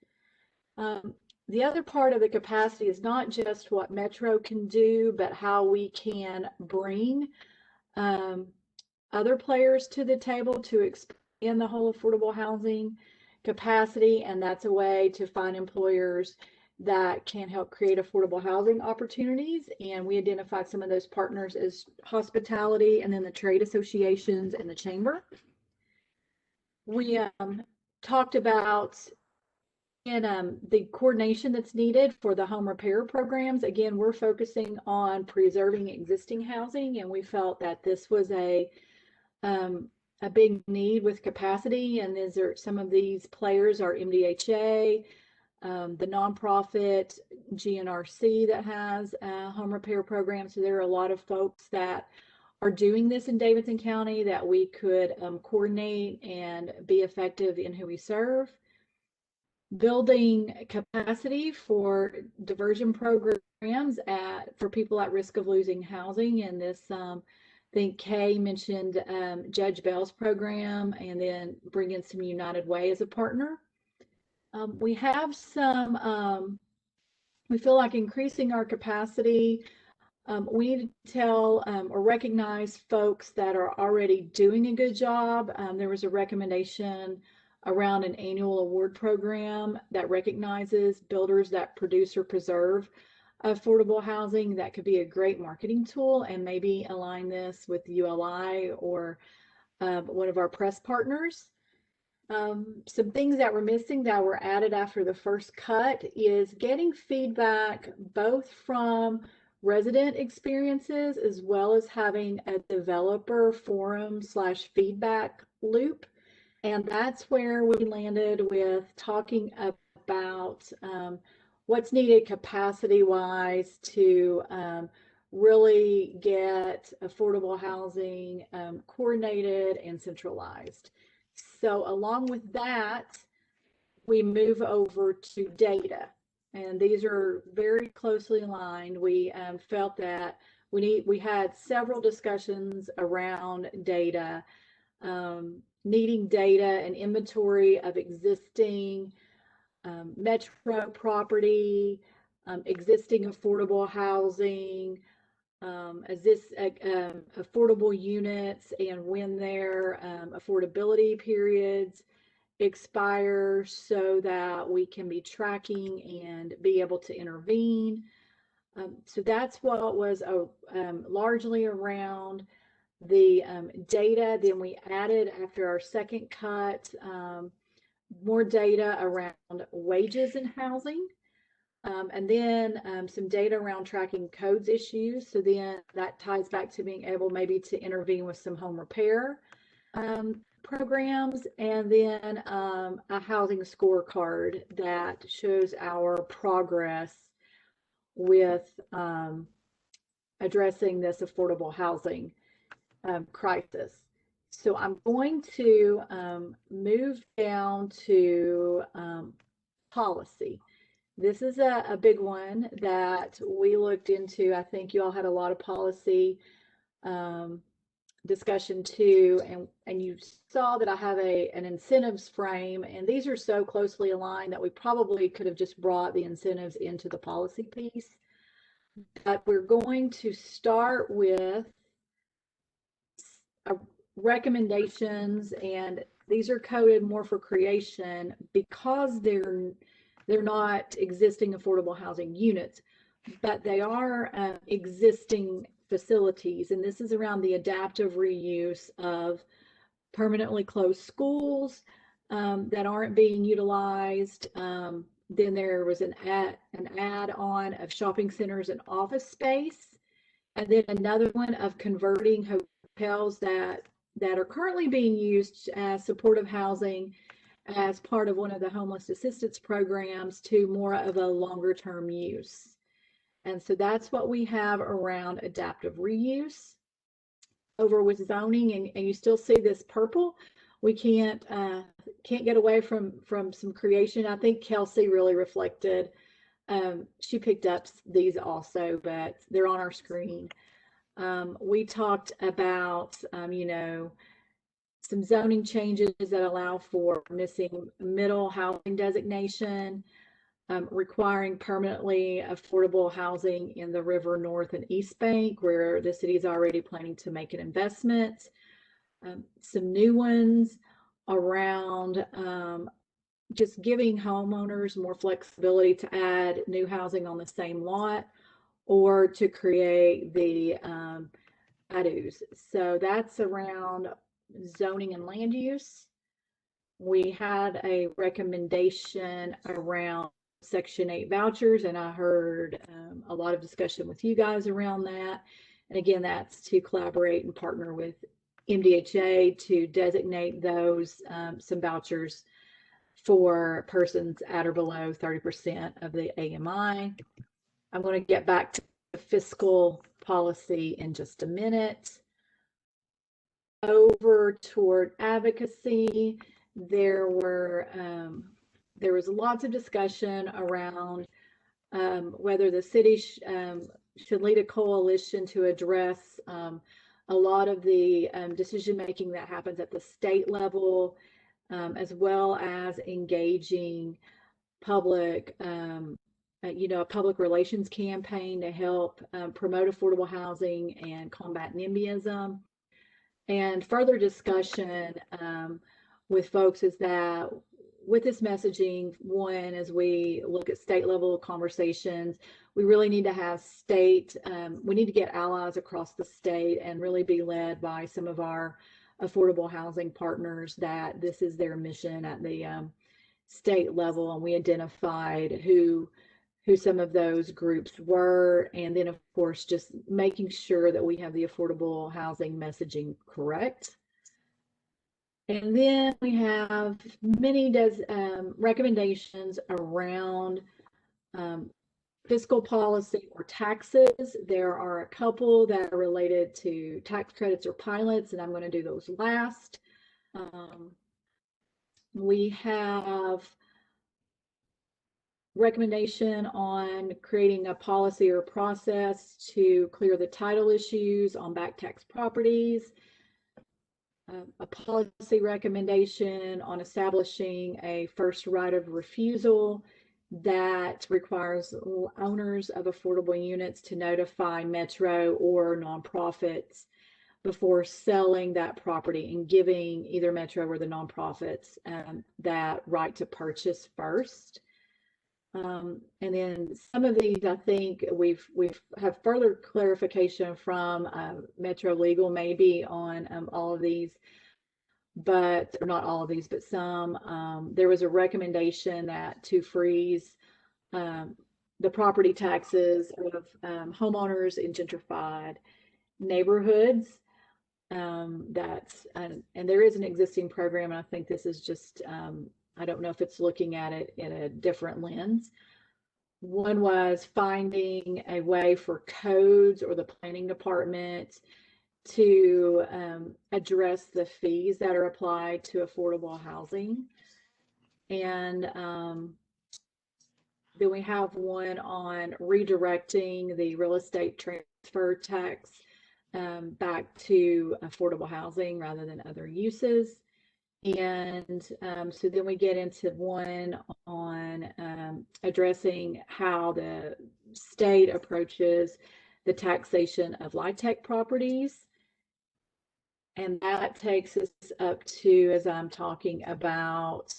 The other part of the capacity is not just what Metro can do, but how we can bring other players to the table to expand the whole affordable housing capacity. And that's a way to find employers that can help create affordable housing opportunities. And we identified some of those partners as hospitality, and then the trade associations and the chamber. We talked about the coordination that's needed for the home repair programs. Again, we're focusing on preserving existing housing, and we felt that this was a big need with capacity. And some of these players are MDHA, the nonprofit GNRC that has a home repair program. So there are a lot of folks that are doing this in Davidson County that we could coordinate and be effective in who we serve. Building capacity for diversion programs for people at risk of losing housing. And this, I think Kay mentioned Judge Bell's program, and then bring in some United Way as a partner. We have some, we feel like increasing our capacity. We need to tell or recognize folks that are already doing a good job. There was a recommendation around an annual award program that recognizes builders that produce or preserve affordable housing. That could be a great marketing tool, and maybe align this with ULI or one of our press partners. Some things that were missing that were added after the first cut is getting feedback both from resident experiences as well as having a developer forum / feedback loop. And that's where we landed with talking about what's needed capacity wise to really get affordable housing coordinated and centralized. So along with that, we move over to data, and these are very closely aligned. We felt that we had several discussions around data, needing data and inventory of existing Metro property, existing affordable housing, affordable units, and when their affordability periods expire, so that we can be tracking and be able to intervene. So that's what was largely around the data. Then we added, after our second cut, more data around wages and housing. And then some data around tracking codes issues. So then that ties back to being able maybe to intervene with some home repair programs. And then a housing scorecard that shows our progress with addressing this affordable housing crisis. So I'm going to move down to policy. This is a big one that we looked into. I think you all had a lot of policy discussion too, and you saw that I have an incentives frame, and these are so closely aligned that we probably could have just brought the incentives into the policy piece. But we're going to start with recommendations, and these are coded more for creation because they're not existing affordable housing units, but they are existing facilities. And this is around the adaptive reuse of permanently closed schools that aren't being utilized. Then there was an add-on of shopping centers and office space, and then another one of converting hotels that are currently being used as supportive housing as part of one of the homeless assistance programs to more of a longer term use. And so that's what we have around adaptive reuse. Over with zoning, and you still see this purple. We can't get away from some creation. I think Kelsey really reflected. She picked up these also, but they're on our screen. We talked about some zoning changes that allow for missing middle housing designation, requiring permanently affordable housing in the River North and East Bank, where the city is already planning to make an investment. Some new ones around just giving homeowners more flexibility to add new housing on the same lot or to create the ADUs. So that's around zoning and land use. We had a recommendation around Section 8 vouchers, and I heard a lot of discussion with you guys around that. And again, that's to collaborate and partner with MDHA to designate those some vouchers for persons at or below 30% of the AMI. I'm going to get back to the fiscal policy in just a minute. Over toward advocacy, there was lots of discussion around whether the city should lead a coalition to address a lot of the decision making that happens at the state level, as well as engaging public, a public relations campaign to help promote affordable housing and combat NIMBYism. And further discussion with folks is that with this messaging, one, as we look at state level conversations, we really need to have we need to get allies across the state and really be led by some of our affordable housing partners that this is their mission at the state level. And we identified who some of those groups were. And then of course, just making sure that we have the affordable housing messaging correct. And then we have many recommendations around fiscal policy or taxes. There are a couple that are related to tax credits or pilots, and I'm going to do those last. We have recommendation on creating a policy or process to clear the title issues on back tax properties. A policy recommendation on establishing a first right of refusal that requires owners of affordable units to notify Metro or nonprofits before selling that property and giving either Metro or the nonprofits that right to purchase first. And then some of these, I think we've have further clarification from Metro Legal maybe on all of these, but or not all of these, but some. There was a recommendation that to freeze the property taxes of homeowners in gentrified neighborhoods. And there is an existing program, and I think this is just I don't know if it's looking at it in a different lens. One was finding a way for codes or the planning department to address the fees that are applied to affordable housing. And then we have one on redirecting the real estate transfer tax back to affordable housing rather than other uses. And so then we get into one on addressing how the state approaches the taxation of LIHTC properties. And that takes us up to, as I'm talking about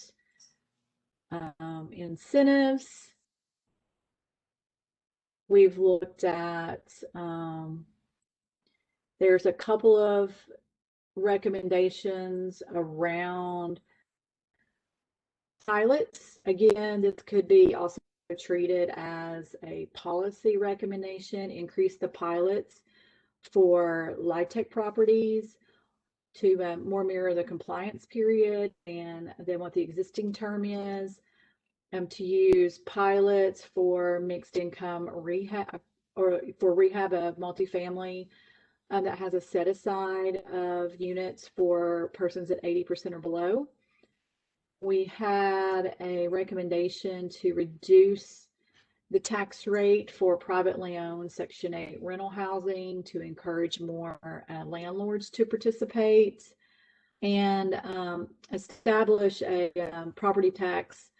incentives, we've looked at, there's a couple of recommendations around pilots. Again, this could be also treated as a policy recommendation, increase the pilots for LIHTC properties to more mirror the compliance period and then what the existing term is, to use pilots for mixed income rehab or for rehab of multifamily that has a set aside of units for persons at 80% or below. We had a recommendation to reduce the tax rate for privately owned Section 8 rental housing to encourage more landlords to participate, and establish a property tax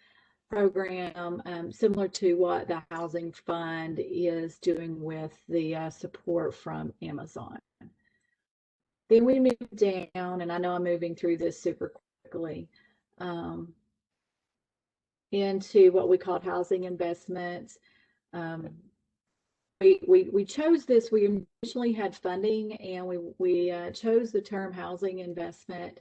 program similar to what the Housing Fund is doing with the support from Amazon. Then we move down, and I know I'm moving through this super quickly, into what we called housing investments. We chose this. We initially had funding, and we chose the term housing investment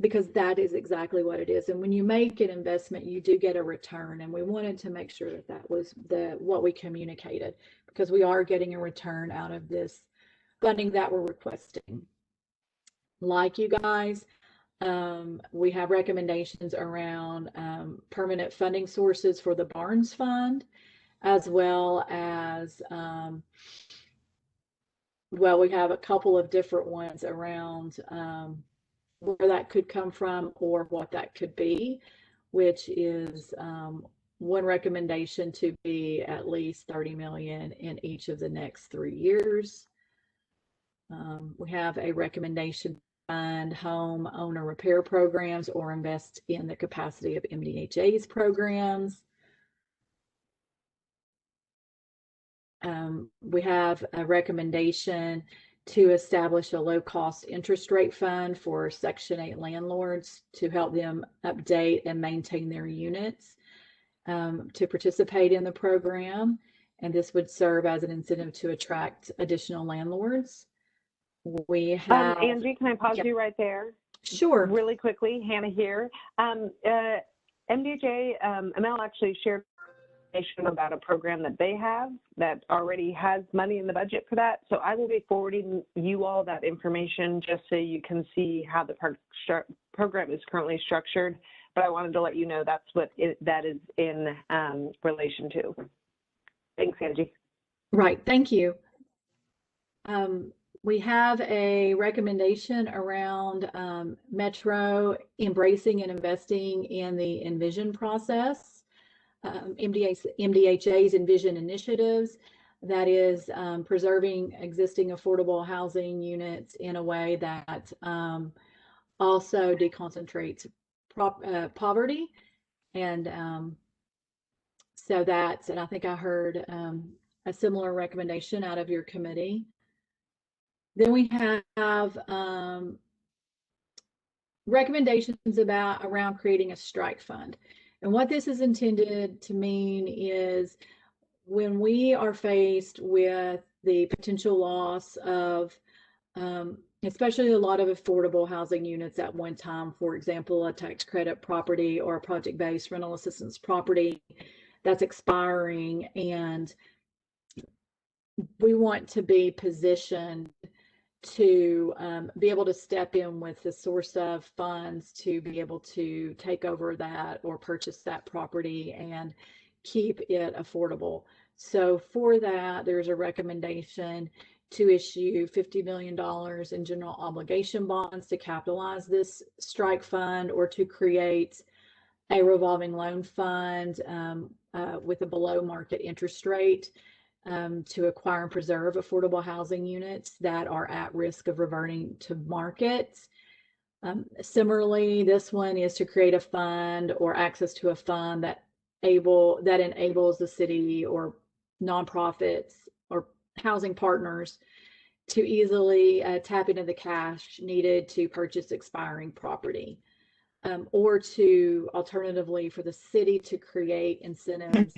because that is exactly what it is. And when you make an investment, you do get a return. And we wanted to make sure that that was what we communicated, because we are getting a return out of this funding that we're requesting. Like you guys, we have recommendations around permanent funding sources for the Barnes Fund, as well as, well, we have a couple of different ones around where that could come from or what that could be, which is one recommendation to be at least 30 million in each of the next 3 years. We have a recommendation to fund home owner repair programs or invest in the capacity of MDHA's programs. We have a recommendation to establish a low-cost interest rate fund for Section 8 landlords to help them update and maintain their units to participate in the program. And this would serve as an incentive to attract additional landlords. We have Angie, can I pause you right there? Sure. Really quickly, Hannah here. MDHA, ML actually shared information about a program that they have that already has money in the budget for that. So I will be forwarding you all that information just so you can see how the program is currently structured. But I wanted to let you know that's what that is in relation to. Thanks, Angie. Right, thank you. We have a recommendation around Metro embracing and investing in the Envision process, MDHA's Envision initiatives, that is preserving existing affordable housing units in a way that also deconcentrates poverty. And so that's, and I think I heard a similar recommendation out of your committee. Then we have recommendations around creating a strike fund. And what this is intended to mean is when we are faced with the potential loss of, especially a lot of affordable housing units at one time, for example, a tax credit property or a project-based rental assistance property that's expiring, and we want to be positioned to be able to step in with the source of funds to be able to take over that or purchase that property and keep it affordable. So for that, there's a recommendation to issue $50 million in general obligation bonds to capitalize this strike fund, or to create a revolving loan fund with a below market interest rate to acquire and preserve affordable housing units that are at risk of reverting to market. Similarly, this one is to create a fund or access to a fund that enables the city or nonprofits or housing partners to easily tap into the cash needed to purchase expiring property. Or to alternatively for the city to create incentives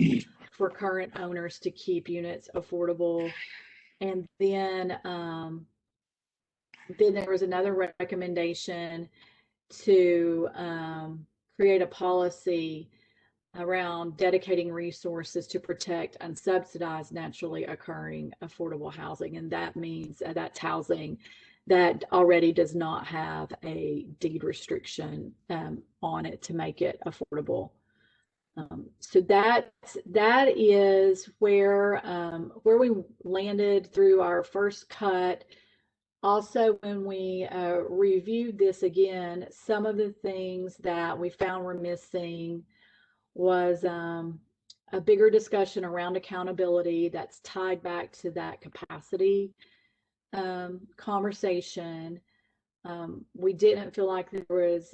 for current owners to keep units affordable. And then Then there was another recommendation to create a policy around dedicating resources to protect unsubsidized naturally occurring affordable housing. And that means that's housing that already does not have a deed restriction on it to make it affordable. So that is where we landed through our first cut. Also, when we reviewed this again, some of the things that we found were missing was a bigger discussion around accountability that's tied back to that capacity conversation. We didn't feel like there was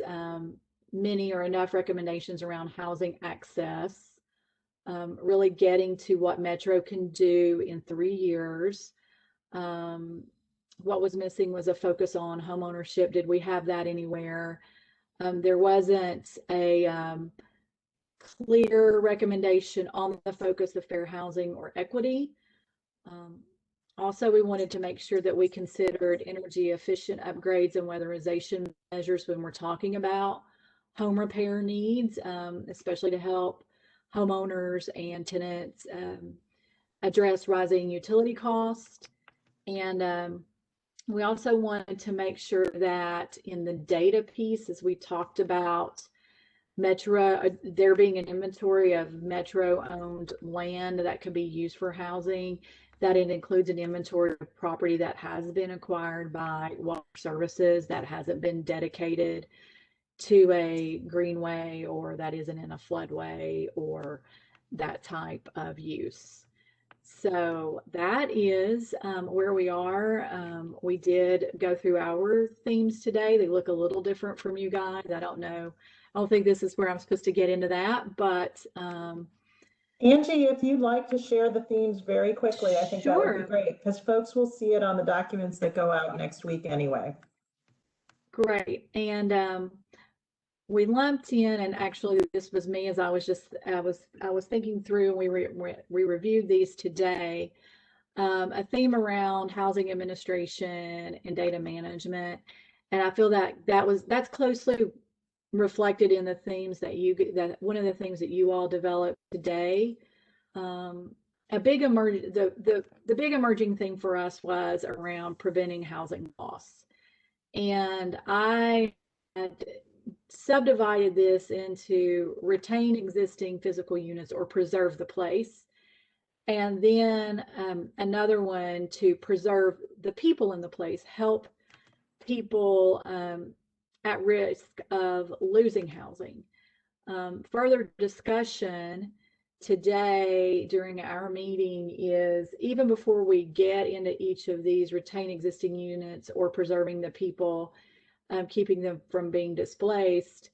many or enough recommendations around housing access, really getting to what Metro can do in 3 years. What was missing was a focus on homeownership. Did we have that anywhere? There wasn't a clear recommendation on the focus of fair housing or equity. Also, we wanted to make sure that we considered energy efficient upgrades and weatherization measures when we're talking about home repair needs, especially to help homeowners and tenants address rising utility costs. And we also wanted to make sure that in the data piece, as we talked about Metro, there being an inventory of Metro-owned land that could be used for housing, that it includes an inventory of property that has been acquired by water services that hasn't been dedicated to a greenway or that isn't in a floodway or that type of use. So that is where we are. We did go through our themes today. They look a little different from you guys. I don't know. I don't think this is where I'm supposed to get into that, but Angie, if you'd like to share the themes very quickly, I think that would be sure. great because folks will see it on the documents that go out next week anyway. Great. And we lumped in, and actually this was me as I was thinking through, and we reviewed these today, a theme around housing administration and data management. And I feel that that's closely reflected in the themes that one of the things that you all developed today. The big emerging thing for us was around preventing housing loss. And I had subdivided this into retain existing physical units or preserve the place. And then another one to preserve the people in the place, help people at risk of losing housing. Further discussion today during our meeting is, even before we get into each of these, retain existing units or preserving the people, keeping them from being displaced,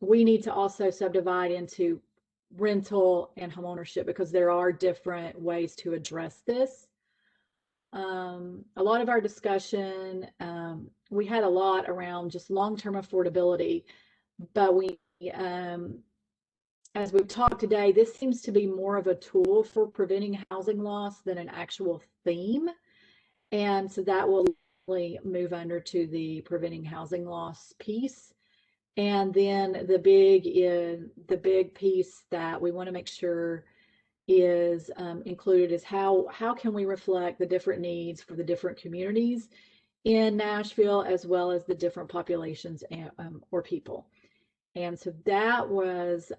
we need to also subdivide into rental and homeownership, because there are different ways to address this. A lot of our discussion, we had a lot around just long-term affordability, but we, as we've talked today, this seems to be more of a tool for preventing housing loss than an actual theme. And so that will really move under to the preventing housing loss piece. And then the big piece that we want to make sure is included is how can we reflect the different needs for the different communities in Nashville, as well as the different populations and, or people. And so that was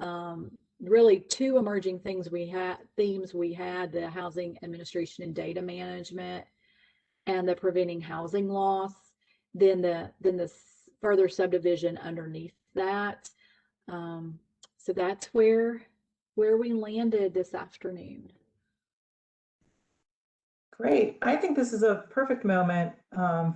really two emerging themes we had, the housing administration and data management and the preventing housing loss, then the further subdivision underneath that. So that's where we landed this afternoon. Great. I think this is a perfect moment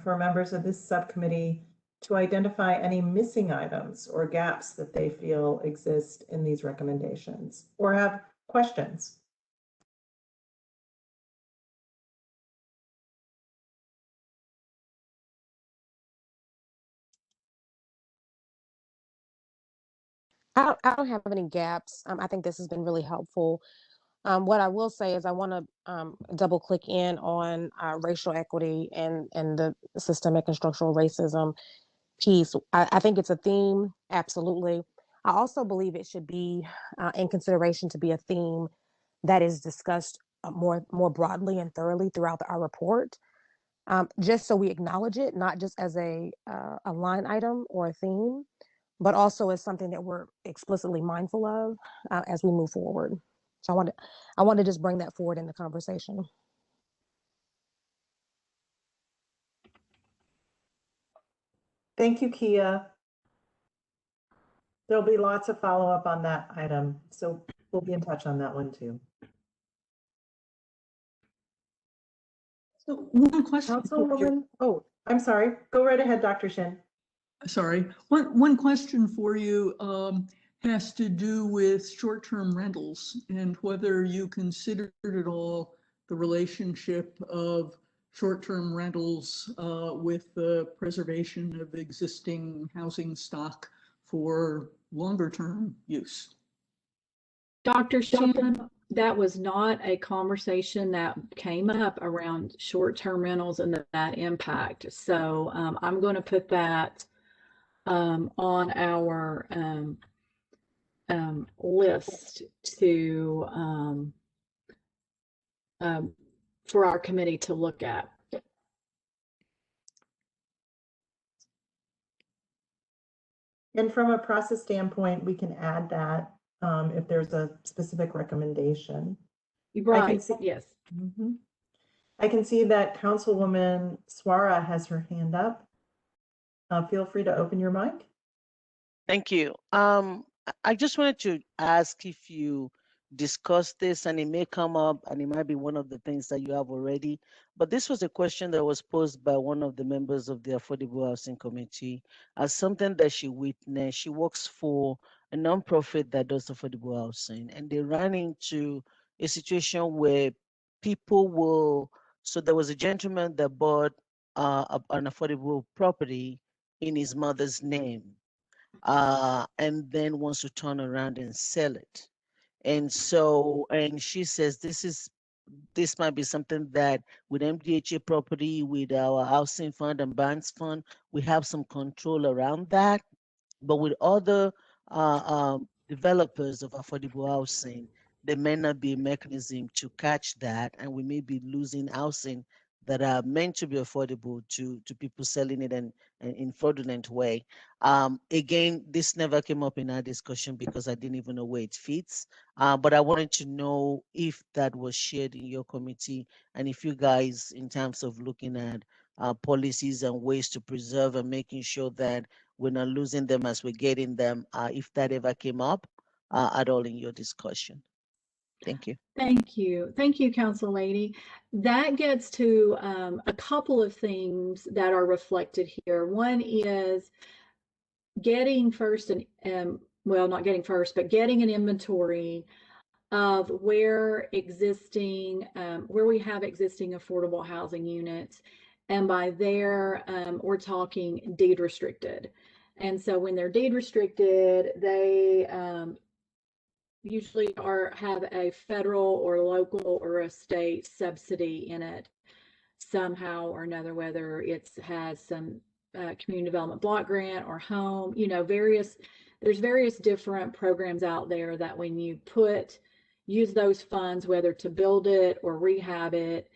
for members of this subcommittee to identify any missing items or gaps that they feel exist in these recommendations or have questions. I don't have any gaps. I think this has been really helpful. What I will say is I want to double click in on racial equity and the systemic and structural racism piece. I think it's a theme, absolutely. I also believe it should be in consideration to be a theme that is discussed more broadly and thoroughly throughout our report, just so we acknowledge it, not just as a line item or a theme, but also as something that we're explicitly mindful of as we move forward. So I want to just bring that forward in the conversation. Thank you, Kia. There'll be lots of follow-up on that item, so we'll be in touch on that one too. So one question. Councilwoman, oh, I'm sorry. Go right ahead, Dr. Shin. Sorry. One question for you has to do with short-term rentals and whether you considered at all the relationship of short-term rentals with the preservation of existing housing stock for longer-term use. Dr. Shin, that was not a conversation that came up around short-term rentals and that impact. So I'm going to put that on our list to for our committee to look at. And from a process standpoint, we can add that if there's a specific recommendation. Right, yes. I can see that Councilwoman Swara has her hand up. Feel free to open your mic. Thank you. I just wanted to ask if you discussed this, and it may come up and it might be one of the things that you have already, but this was a question that was posed by one of the members of the Affordable Housing Committee as something that she witnessed. She works for a nonprofit that does affordable housing, and they ran into a situation where people will, so there was a gentleman that bought an affordable property in his mother's name, and then wants to turn around and sell it. And so, and she says this might be something that with MDHA property, with our housing fund and bonds fund, we have some control around that. But with other developers of affordable housing, there may not be a mechanism to catch that, and we may be losing housing that are meant to be affordable to people selling it in fraudulent way. Again, this never came up in our discussion because I didn't even know where it fits. But I wanted to know if that was shared in your committee, and if you guys, in terms of looking at policies and ways to preserve and making sure that we're not losing them as we're getting them, if that ever came up at all in your discussion. Thank you. Thank you. Thank you, Council Lady. That gets to a couple of things that are reflected here. One is getting first, well, not getting first, but getting an inventory of where we have existing affordable housing units. And by there, we're talking deed restricted. And so when they're deed restricted, they usually have a federal or local or a state subsidy in it somehow or another, whether it has some community development block grant or home, there's various different programs out there that when you use those funds, whether to build it or rehab it,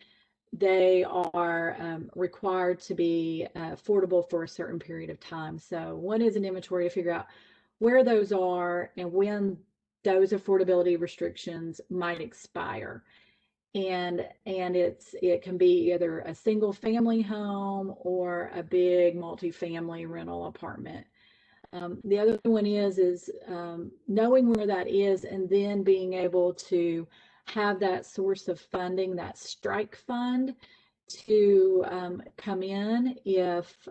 they are required to be affordable for a certain period of time. So one is an inventory to figure out where those are and when those affordability restrictions might expire. And it can be either a single family home or a big multifamily rental apartment. The other one is knowing where that is and then being able to have that source of funding, that strike fund, to come in if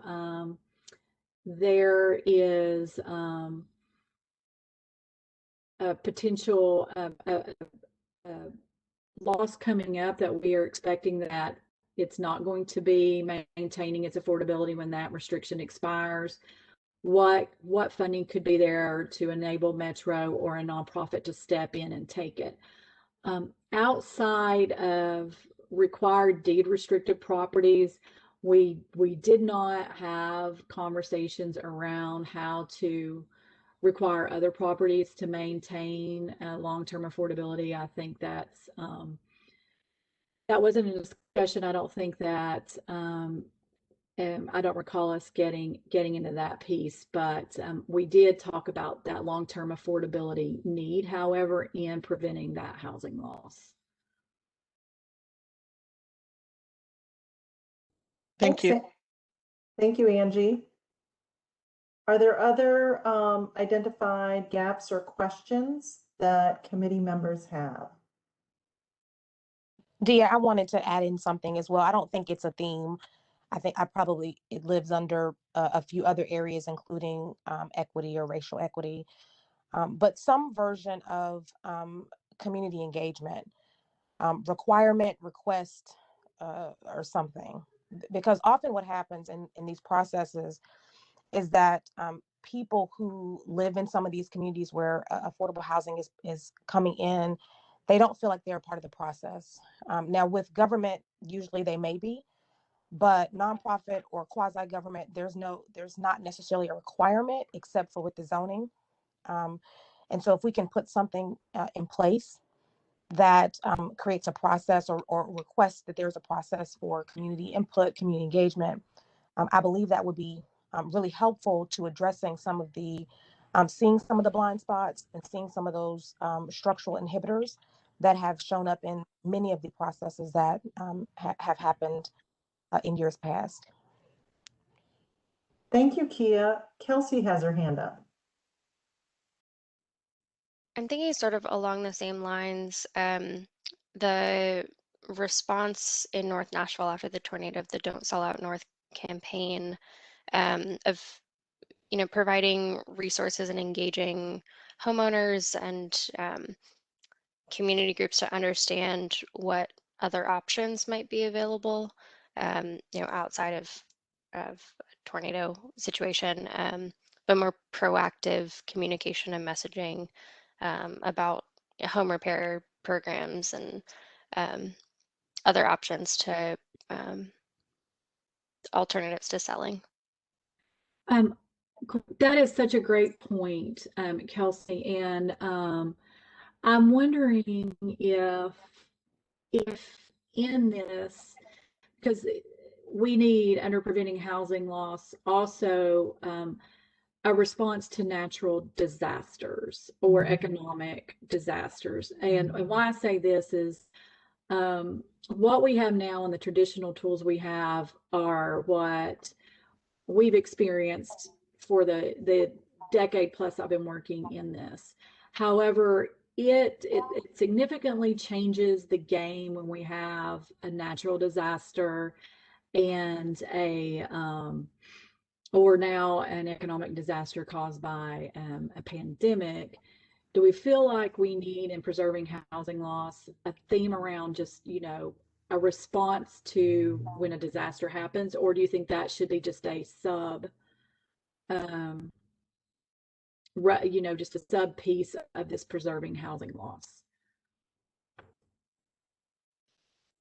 there is a potential loss coming up that we are expecting that it's not going to be maintaining its affordability when that restriction expires. What funding could be there to enable Metro or a nonprofit to step in and take it? outside of required deed restricted properties, we did not have conversations around how to require other properties to maintain long-term affordability. I think that's that wasn't a discussion. I don't think that I don't recall us getting into that piece, but we did talk about that long-term affordability need, however, in preventing that housing loss. Thank you. Thank you, Angie. Are there other identified gaps or questions that committee members have? Dia, I wanted to add in something as well. I don't think it's a theme. I think it lives under a few other areas, including equity or racial equity, but some version of community engagement, requirement, request, or something. Because often what happens in these processes is that people who live in some of these communities where affordable housing is coming in, they don't feel like they're a part of the process. Now with government, usually they may be, but nonprofit or quasi-government, there's not necessarily a requirement except for with the zoning. And so if we can put something in place that creates a process or requests that there's a process for community input, community engagement, I believe that would be really helpful to addressing some of the, seeing some of the blind spots and seeing some of those structural inhibitors that have shown up in many of the processes that have happened in years past. Thank you, Kia. Kelsey has her hand up. I'm thinking sort of along the same lines. The response in North Nashville after the tornado of the Don't Sell Out North campaign, of providing resources and engaging homeowners and community groups to understand what other options might be available, outside of a tornado situation, but more proactive communication and messaging about home repair programs and other options to alternatives to selling. That is such a great point, Kelsey, and I'm wondering if in this, because we need, under preventing housing loss, also a response to natural disasters or economic disasters. And why I say this is what we have now and the traditional tools we have are what we've experienced for the decade plus I've been working in this. However, it significantly changes the game when we have a natural disaster and or now an economic disaster caused by a pandemic. Do we feel like we need, in preserving housing loss, a theme around just, a response to when a disaster happens, or do you think that should be just a just a sub piece of this preserving housing loss?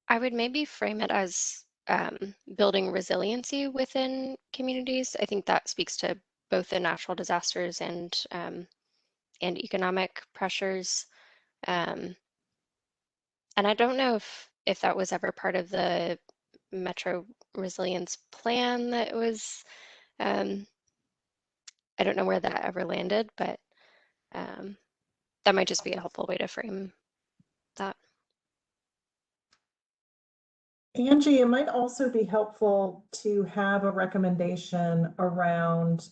I would maybe frame it as building resiliency within communities. I think that speaks to both the natural disasters and economic pressures. And I don't know if that was ever part of the Metro Resilience Plan that was, I don't know where that ever landed, but that might just be a helpful way to frame that. Angie, it might also be helpful to have a recommendation around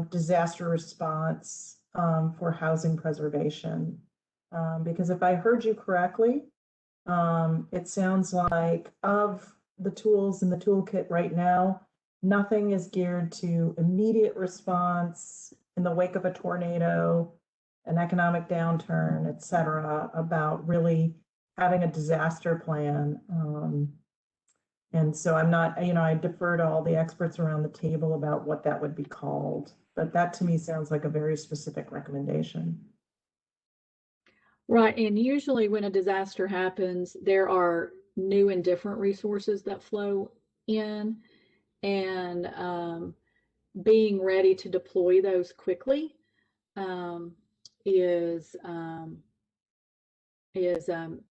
disaster response for housing preservation. Because if I heard you correctly, it sounds like of the tools in the toolkit right now, nothing is geared to immediate response in the wake of a tornado, an economic downturn, et cetera, about really having a disaster plan. And so I'm not, I defer to all the experts around the table about what that would be called, but that to me sounds like a very specific recommendation. Right, and usually when a disaster happens, there are new and different resources that flow in, and being ready to deploy those quickly um, is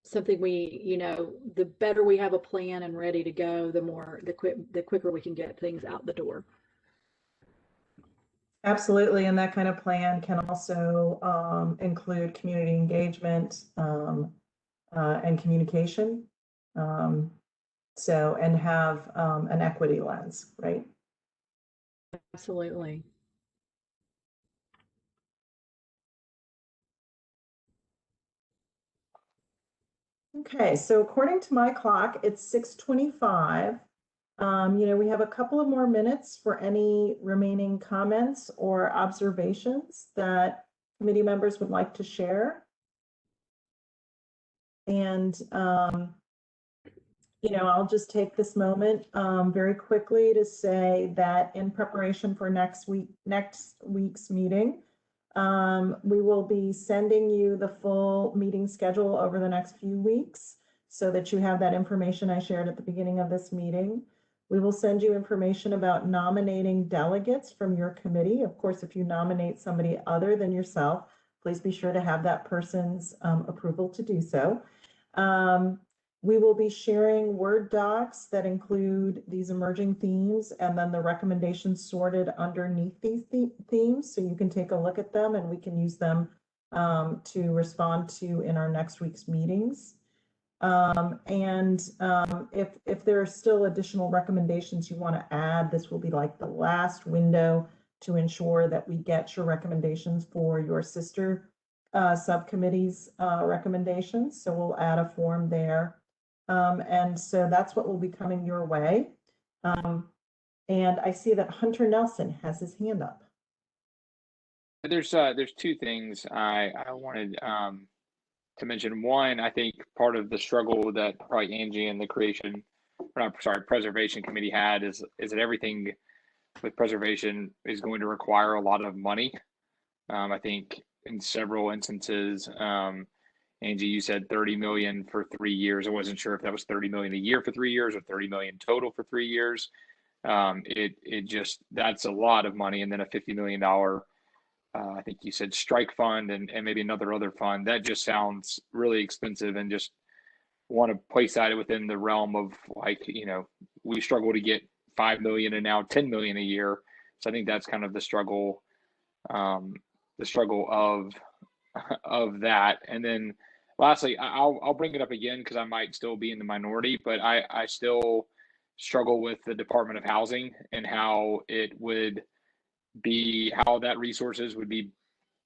something the better we have a plan and ready to go, the quicker we can get things out the door. Absolutely, and that kind of plan can also include community engagement and communication. And have an equity lens, right? Absolutely. Okay, so according to my clock, it's 6:25. We have a couple of more minutes for any remaining comments or observations that committee members would like to share. And, I'll just take this moment very quickly to say that in preparation for next week's meeting, we will be sending you the full meeting schedule over the next few weeks so that you have that information I shared at the beginning of this meeting. We will send you information about nominating delegates from your committee. Of course, if you nominate somebody other than yourself, please be sure to have that person's approval to do so. We will be sharing Word docs that include these emerging themes and then the recommendations sorted underneath these themes, so you can take a look at them and we can use them to respond to in our next week's meetings. If there are still additional recommendations you want to add, this will be like the last window to ensure that we get your recommendations for your sister subcommittee's recommendations. So we'll add a form there. And so that's what will be coming your way. And I see that Hunter Nelson has his hand up. There's two things I wanted to mention. One, I think part of the struggle that probably Angie and the preservation committee had is that everything with preservation is going to require a lot of money. I think in several instances, Angie, you said 30 million for 3 years. I wasn't sure if that was 30 million a year for 3 years or 30 million total for 3 years. That's a lot of money. And then a $50 million, I think you said strike fund and maybe another other fund. That just sounds really expensive, and just want to place that within the realm of we struggle to get 5 million and now 10 million a year. So I think that's kind of the struggle of that. And then lastly, I'll bring it up again because I might still be in the minority, but I still struggle with the Department of Housing and how that resources would be,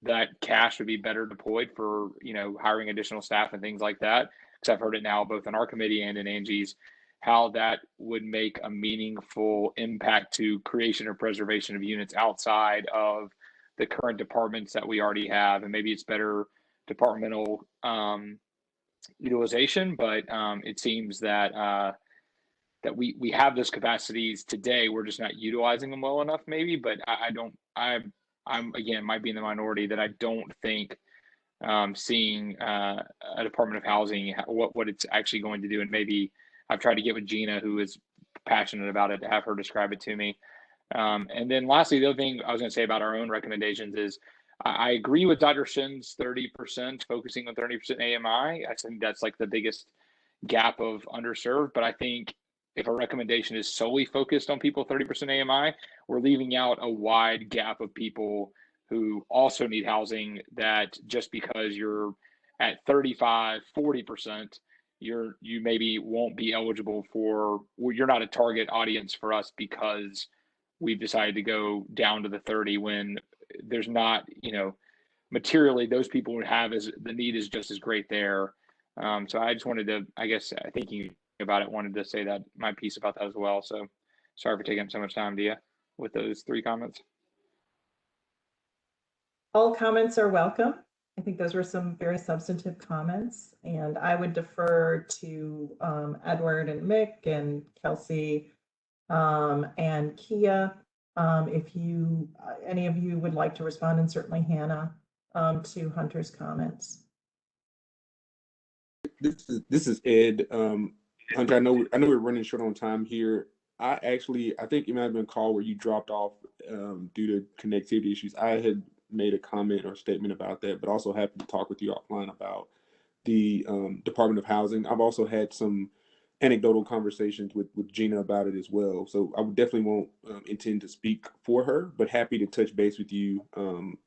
that cash would be better deployed for, hiring additional staff and things like that. Because I've heard it now both in our committee and in Angie's, how that would make a meaningful impact to creation or preservation of units outside of the current departments that we already have. And maybe it's better departmental utilization, but it seems that we have those capacities today. We're just not utilizing them well enough, maybe. But I'm again, might be in the minority that I don't think seeing a Department of Housing, what it's actually going to do. And maybe I've tried to get with Gina, who is passionate about it, to have her describe it to me. And then lastly, the other thing I was going to say about our own recommendations is I agree with Dr. Shin's 30%, focusing on 30% AMI. I think that's like the biggest gap of underserved. But I think if a recommendation is solely focused on people 30% AMI, we're leaving out a wide gap of people who also need housing, that just because you're at 35, 40%, you maybe won't be eligible for, you're not a target audience for us because we've decided to go down to the 30 when there's not, materially those people would have the need is just as great there. So I just wanted to, I guess, thinking about it, wanted to say that my piece about that as well. So sorry for taking up so much time, Dia, with those 3 comments. All comments are welcome. I think those were some very substantive comments, and I would defer to Edward and Mick and Kelsey and Kia if any of you would like to respond, and certainly Hannah to Hunter's comments. This is Ed. Hunter, I know we're running short on time here. I think it might have been a call where you dropped off due to connectivity issues. I had made a comment or statement about that, but also happy to talk with you offline about the Department of Housing. I've also had some anecdotal conversations with Gina about it as well. So I would definitely won't intend to speak for her, but happy to touch base with you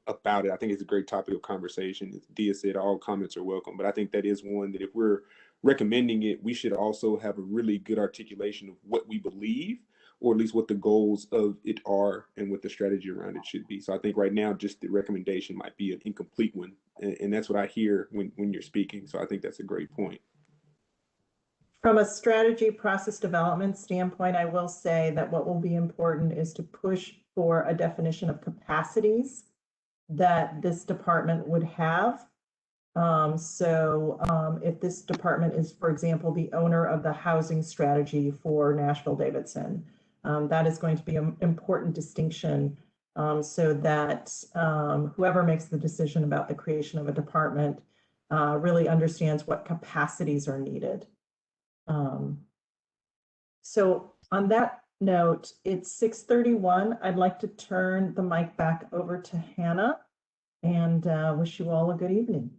about it. I think it's a great topic of conversation. As Dia said, all comments are welcome, but I think that is one that if we're recommending it, we should also have a really good articulation of what we believe, or at least what the goals of it are and what the strategy around it should be. So I think right now, just the recommendation might be an incomplete one. And that's what I hear when you're speaking. So I think that's a great point. From a strategy process development standpoint, I will say that what will be important is to push for a definition of capacities that this department would have. If this department is, for example, the owner of the housing strategy for Nashville, Davidson, that is going to be an important distinction so that whoever makes the decision about the creation of a department really understands what capacities are needed. So on that note, it's 6:31. I'd like to turn the mic back over to Hannah and wish you all a good evening.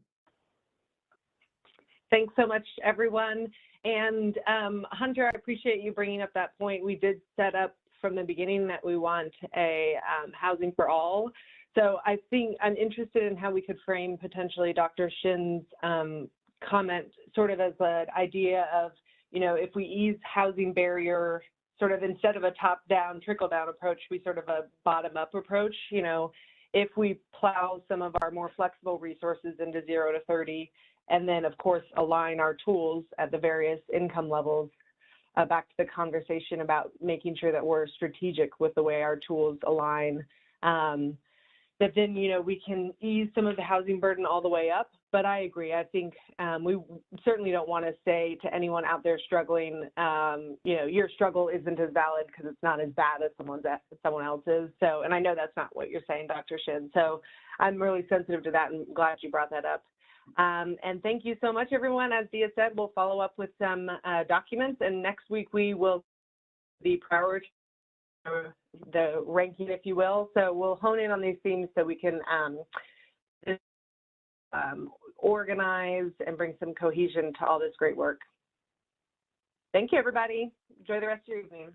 Thanks so much, everyone. And Hunter, I appreciate you bringing up that point. We did set up from the beginning that we want a housing for all. So I think I'm interested in how we could frame potentially Dr. Shin's comment sort of as an idea of, if we ease housing barrier, sort of instead of a top-down, trickle-down approach, we sort of a bottom-up approach. If we plow some of our more flexible resources into 0 to 30, and then, of course, align our tools at the various income levels, back to the conversation about making sure that we're strategic with the way our tools align, that then, we can ease some of the housing burden all the way up. But I agree. I think we certainly don't want to say to anyone out there struggling, your struggle isn't as valid because it's not as bad as someone else's. So, and I know that's not what you're saying, Dr. Shin. So I'm really sensitive to that and glad you brought that up. And thank you so much, everyone. As Dia said, we'll follow up with some documents, and next week we will be priority the ranking, if you will. So we'll hone in on these themes so we can organize and bring some cohesion to all this great work. Thank you, everybody. Enjoy the rest of your evening.